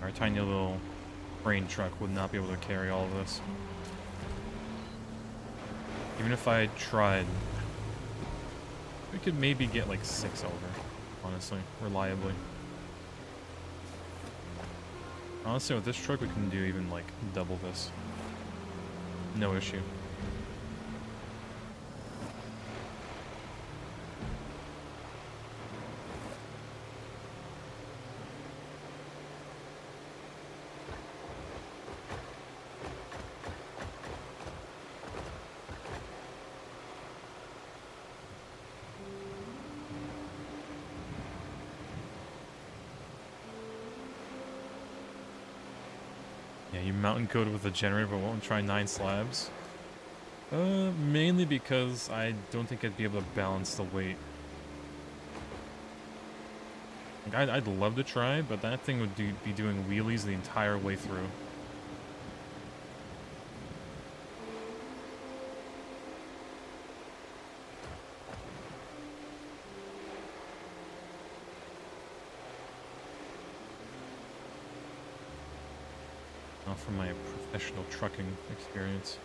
Our tiny little crane truck would not be able to carry all of this. Even if I tried, we could maybe get like 6 over, honestly, reliably. Honestly, with this truck, we can do even like double this. No issue. Yeah, you mountain code with a generator but won't try 9 slabs? Mainly because I don't think I'd be able to balance the weight. Like, I'd love to try, but that thing would be doing wheelies the entire way through. Not from my professional trucking experience.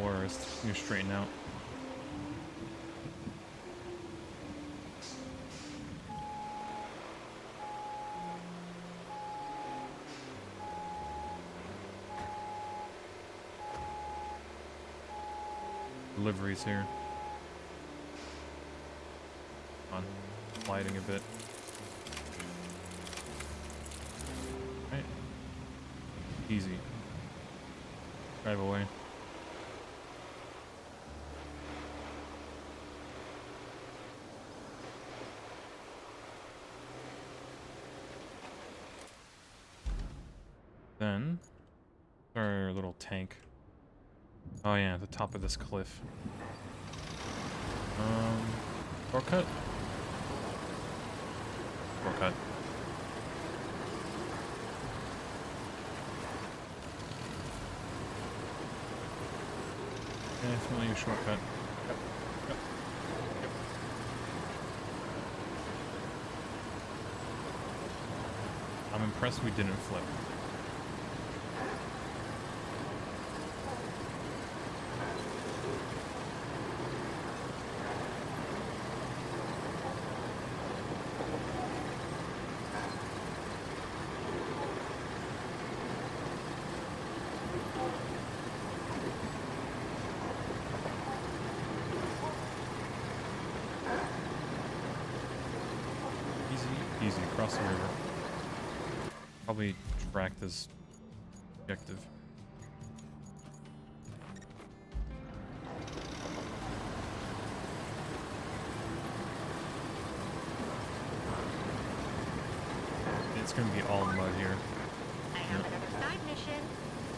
Worst. You straighten out. Deliveries here. On sliding a bit. Right. Easy. drive away. Then, our little tank. Oh yeah, at the top of this cliff. Shortcut? Shortcut. Definitely a shortcut. Yep. Yep. Yep. I'm impressed we didn't flip. Easy, across the river. Probably track this objective. It's gonna be all mud here. I have another side mission.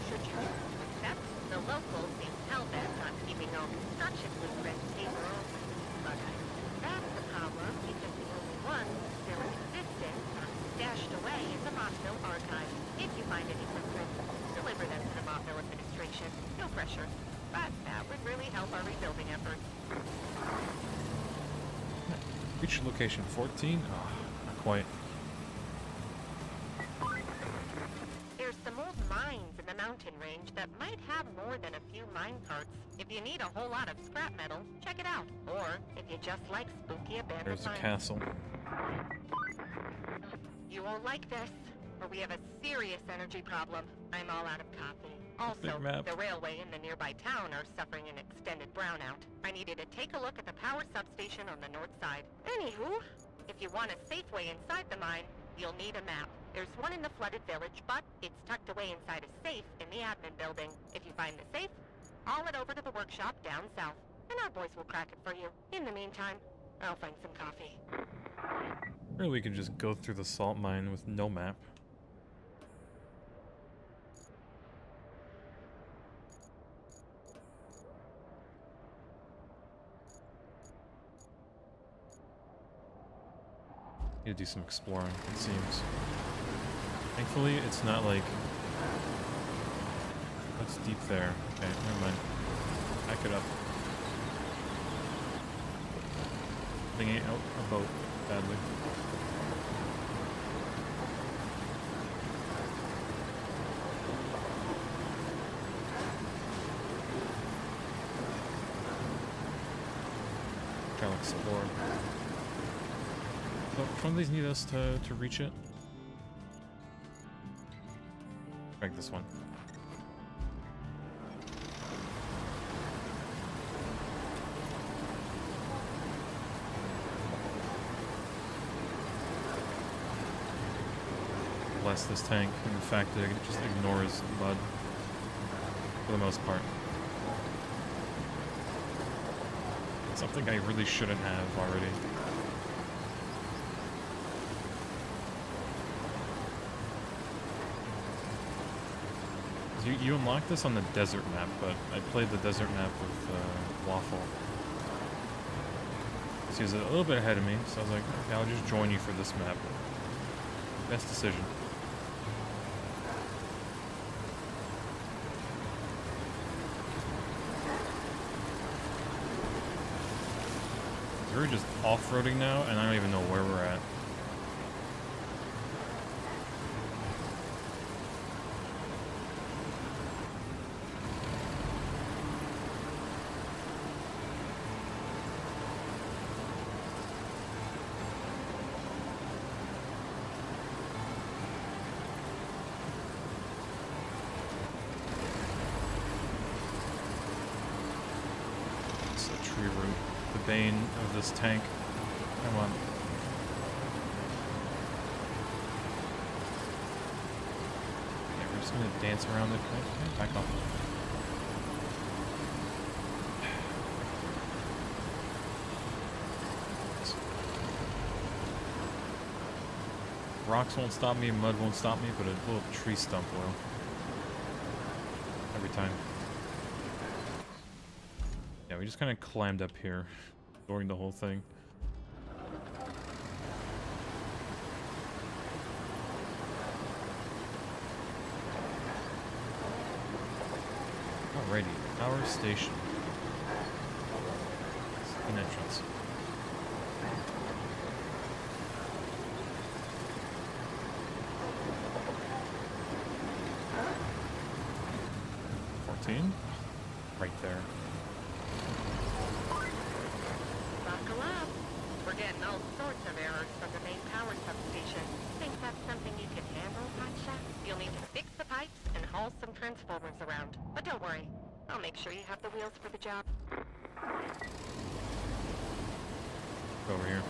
Should you choose to accept, the locals seem hell-bent on keeping all construction blueprints paper only. But I that's the problem because the only ones still in existence are stashed away in the Mossville archive. If you find any blueprints, deliver them to the Mossville administration. No pressure. But that would really help our rebuilding efforts. Reach location 14? Oh, not quite. There's some old mines in the mountain range that might have more than a few mine carts. If you need a whole lot of scrap metal, check it out. Or if you just like spooky abandoned There's a mines. castle. You won't like this, or we have a serious energy problem. I'm all out of coffee. Also, Big map. the railway and the nearby town are suffering an extended brownout. I needed to take a look at the power substation on the north side. Anywho, if you want a safe way inside the mine, you'll need a map. There's one in the flooded village, but it's tucked away inside a safe in the admin building. If you find the safe, haul it over to the workshop down south, and our boys will crack it for you. In the meantime, I'll find some coffee. Or we could just go through the salt mine with no map. Need to do some exploring, it seems. Thankfully, it's not like... What's deep there? Okay, never mind. Back it up. Thinking out a boat badly. Try to explore. So, which one of these need us to reach it? Like this one. Bless this tank and the fact that it just ignores mud for the most part. Something I really shouldn't have already. You unlock this on the desert map, but I played the desert map with Waffle. So he was a little bit ahead of me, so I was like, okay, I'll just join you for this map. Best decision. We're just off-roading now, and I don't even know where we're at. It's the tree root. The bane of this tank. Come on. Yeah, we're just gonna dance around it. Can I back off? Rocks won't stop me, mud won't stop me, but a little tree stump will. Every time. Yeah, we just kind of climbed up here during the whole thing. Alrighty, power station. It's an entrance. Right there. Buckle up. We're getting all sorts of errors from the main power substation. Think that's something you can handle, Pacha? You'll need to fix the pipes and haul some transformers around. But don't worry. I'll make sure you have the wheels for the job. Over here.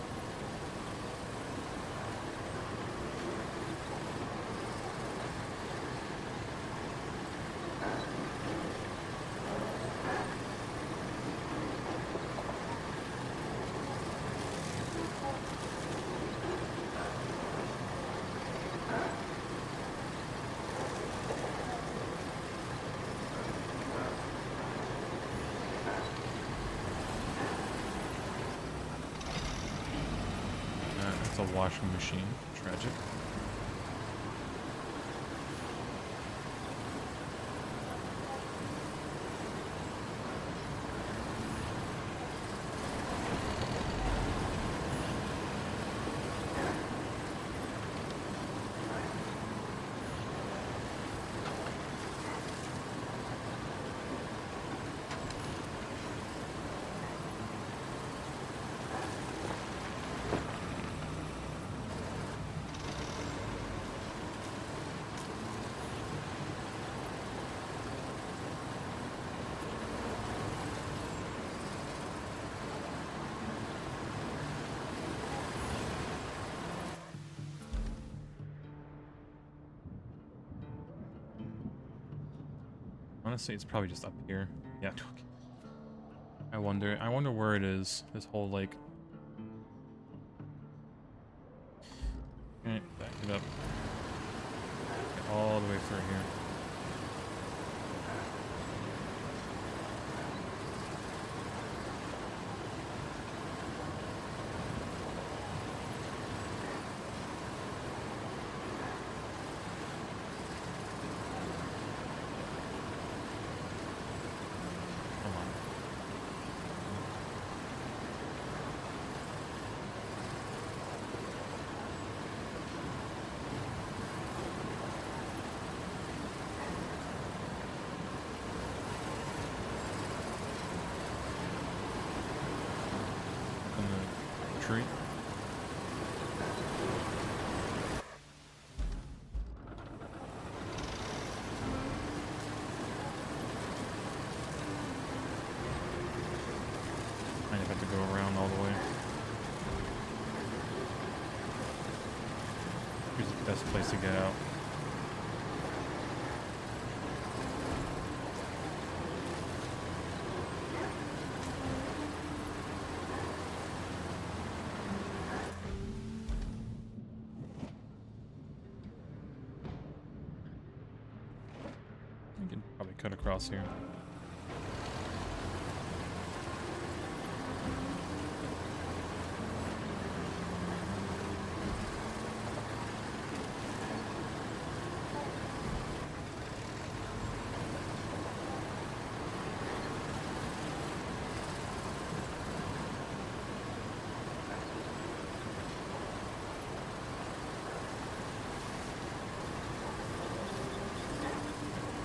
It's a washing machine. Tragic. Honestly, it's probably just up here. Yeah. I wonder where it is. This whole like. Alright, back it up. Get all the way through here. Tree. Might have to go around all the way. Here's the best place to get out. We can probably cut across here.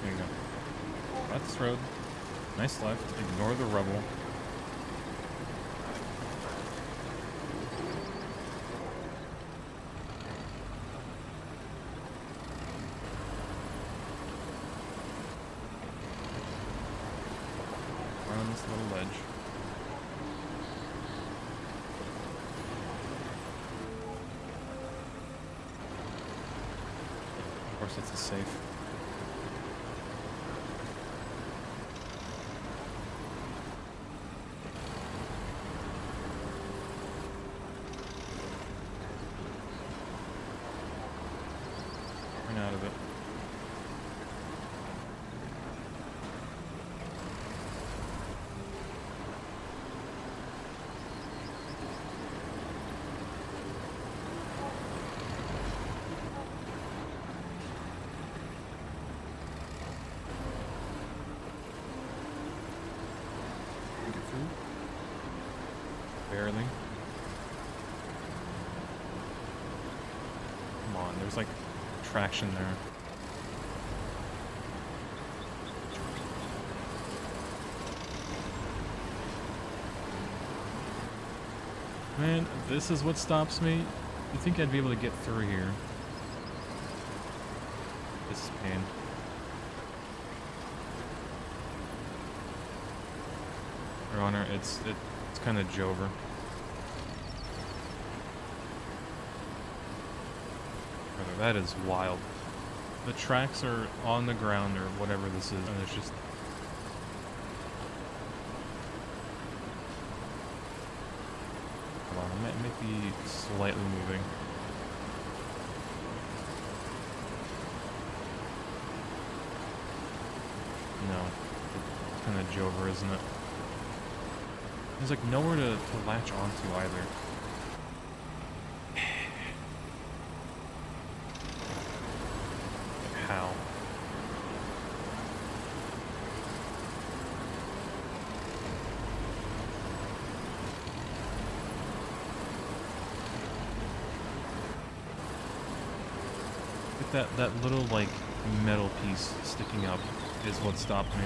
There you go. That's the road. Nice left. Ignore the rubble. Around this little ledge. Of course, it's a safe. Oop. Barely. Come on, there's like traction there. Man, this is what stops me. You think I'd be able to get through here? This is pain. Your Honor, it's kind of Jover. Brother, that is wild. The tracks are on the ground or whatever this is, and it's just... Hold on, it might be slightly moving. No. It's kind of Jover, isn't it? There's like nowhere to latch onto either. How? That little like metal piece sticking up is what stopped me.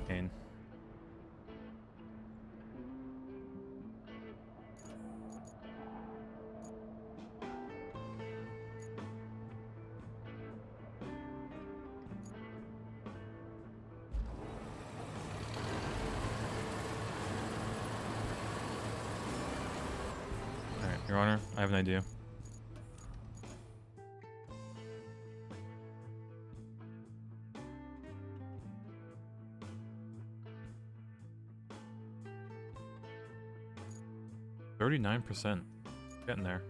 Pain. Alright, Your Honor, I have an idea. %39%. Getting there.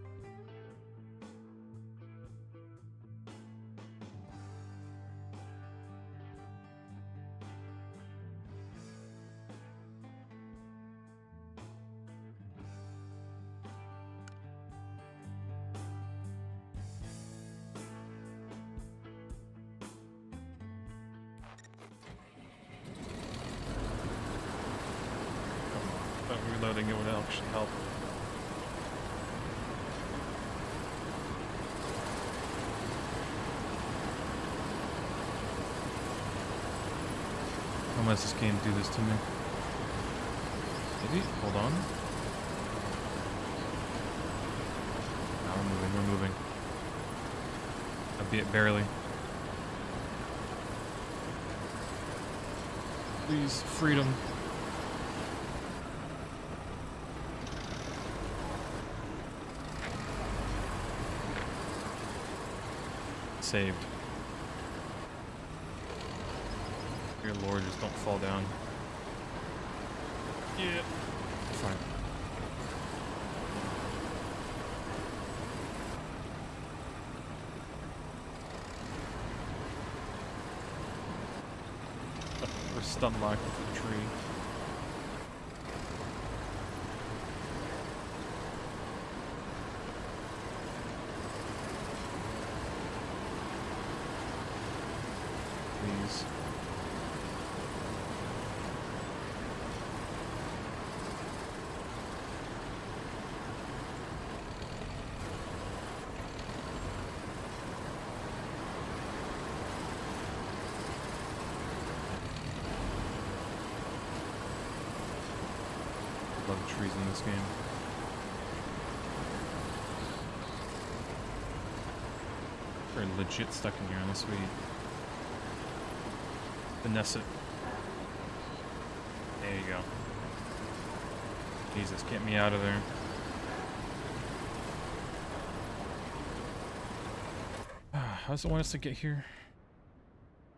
But reloading it would actually help. How much this game do this to me? Maybe? Hold on. No, we're moving. Albeit barely. Please, freedom. Saved. Dear Lord, just don't fall down. Yeah. Fine. We're stun locked with the tree. Please. Love the trees in this game. We're legit stuck in here unless we finesse it. There you go. Jesus, get me out of there. How does it want us to get here?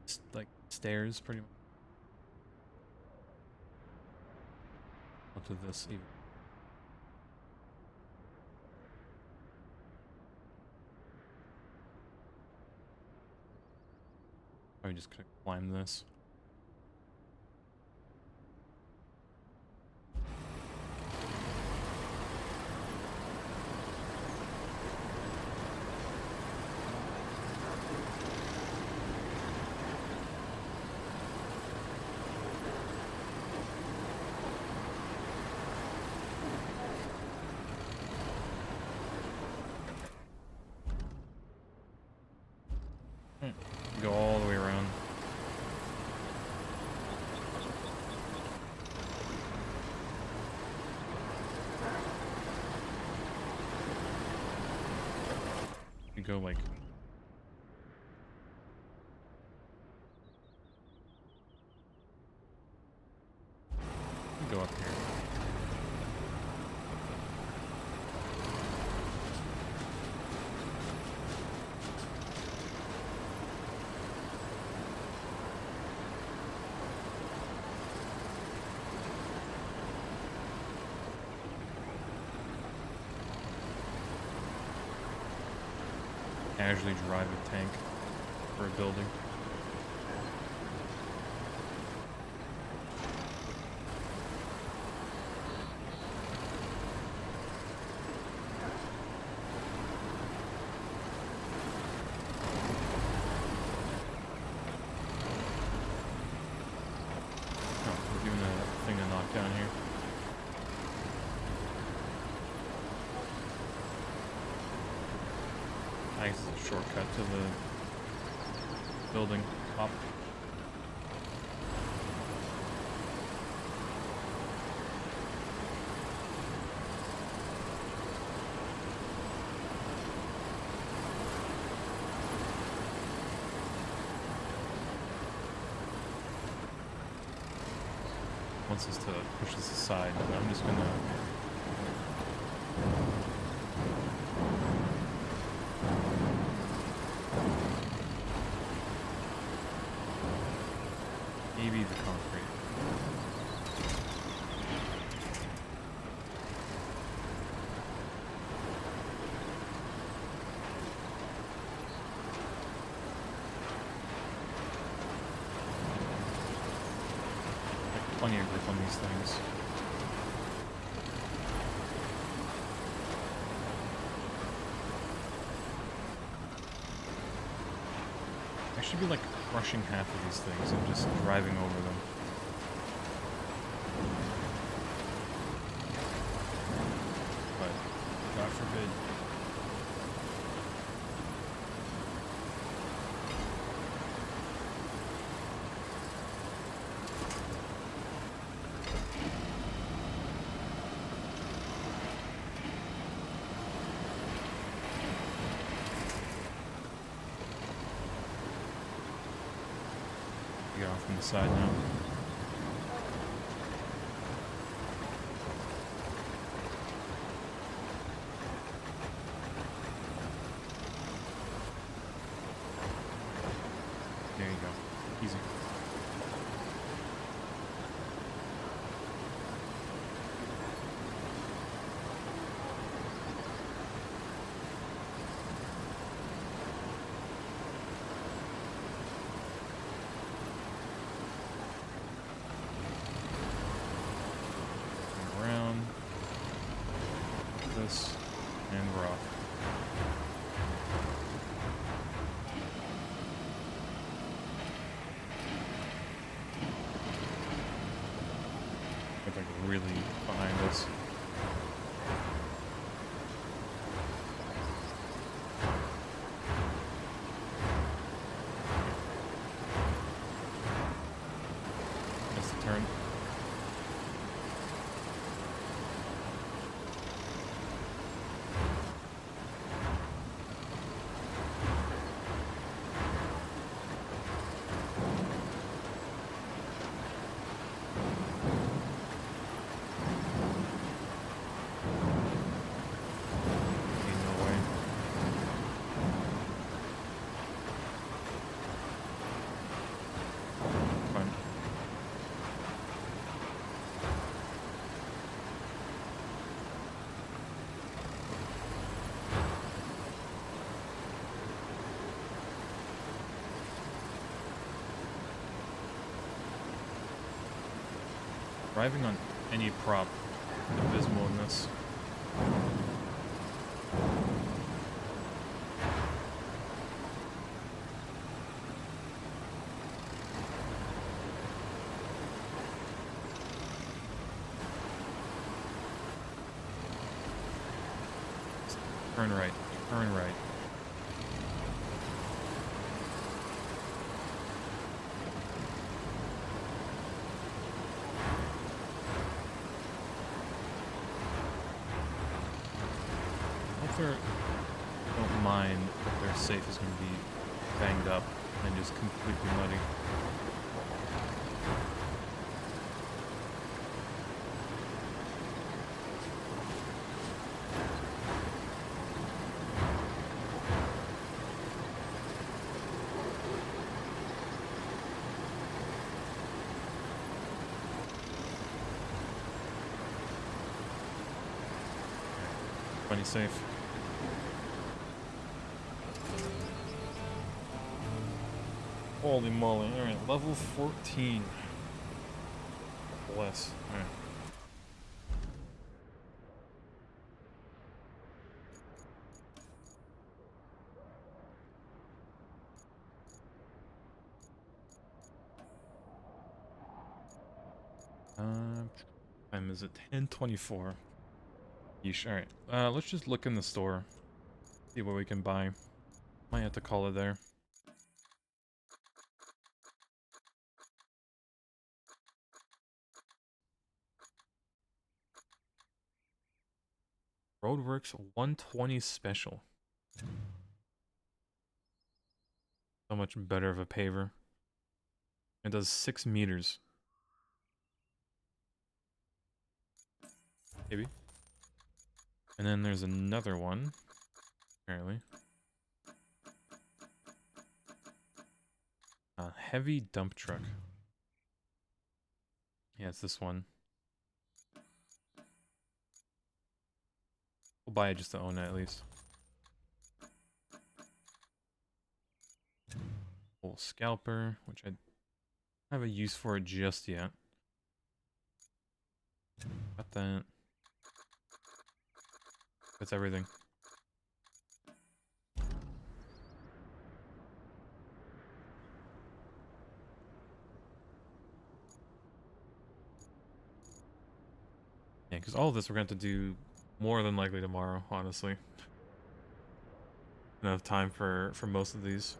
It's like stairs, pretty much. What did this even? Oh, you just could climb this. could go like... Go up here. Casually drive a tank for a building. Oh, we're doing a thing to knock down here. I guess it's a shortcut to the building top. Wants us to push this aside, but I'm just gonna... Maybe the concrete. Plenty of grip on these things. I should be like crushing half of these things and just driving over them. But God forbid. Get off from the side now. There you go. Easy. This, and we're off. It's like really behind us. That's the turn. Driving on any prop is abysmal in this. Turn right, turn right. Hope they don't mind that their safe is going to be banged up and just completely muddy. Plenty safe. Holy moly. Alright, level 14. Bless. Alright. Time is it? 10:24. Yeesh. Alright. Let's just look in the store. See what we can buy. Might have to call it there. Roadworks 120 special. So much better of a paver. It does 6 meters. Maybe. And then there's another one. Apparently. A heavy dump truck. Yeah, it's this one. We'll buy it just to own it at least. Full scalper, which I don't have a use for it just yet. Got that. That's everything. Yeah, because all of this we're going to have to do more than likely tomorrow, honestly. Don't have time for most of these.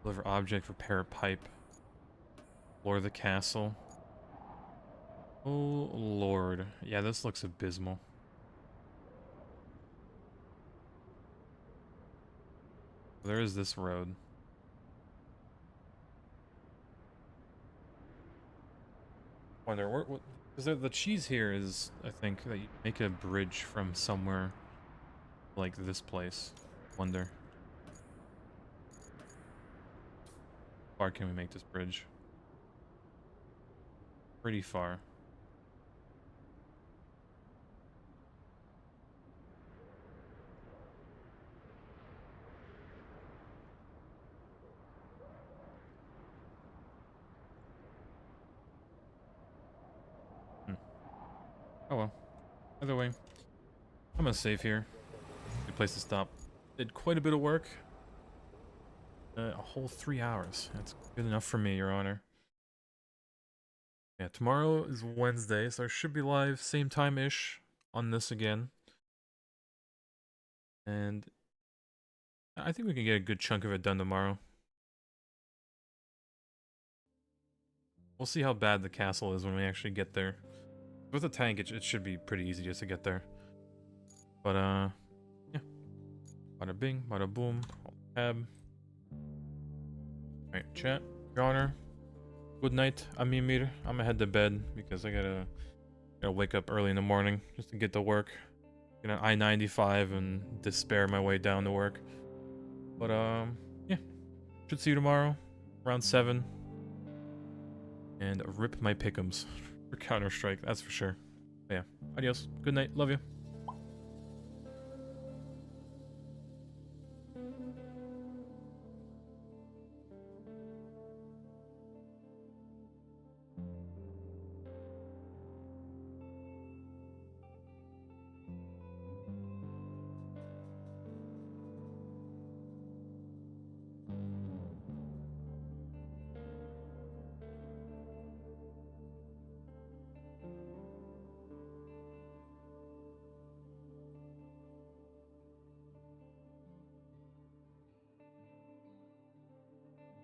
Deliver object, repair pipe. Explore the castle. Oh lord. Yeah, this looks abysmal. There is this road. Wonder what because the cheese here is, I think, that you make a bridge from somewhere like this place. Wonder. How far can we make this bridge? Pretty far. Oh well. Either way, I'm gonna save here. Good place to stop. Did quite a bit of work. A whole 3 hours. That's good enough for me, Your Honor. Yeah, tomorrow is Wednesday, so I should be live same time-ish on this again. And I think we can get a good chunk of it done tomorrow. We'll see how bad the castle is when we actually get there. With the tank, it should be pretty easy just to get there. But, yeah. Bada bing, bada boom. Tab. Alright, chat. Your Honor. Good night, Amimir. I'm gonna head to bed because I gotta wake up early in the morning just to get to work. Get on I-95 and despair my way down to work. But, yeah. Should see you tomorrow around 7. And rip my pick'ems for Counter-Strike, that's for sure. But yeah, adios. Good night. Love you.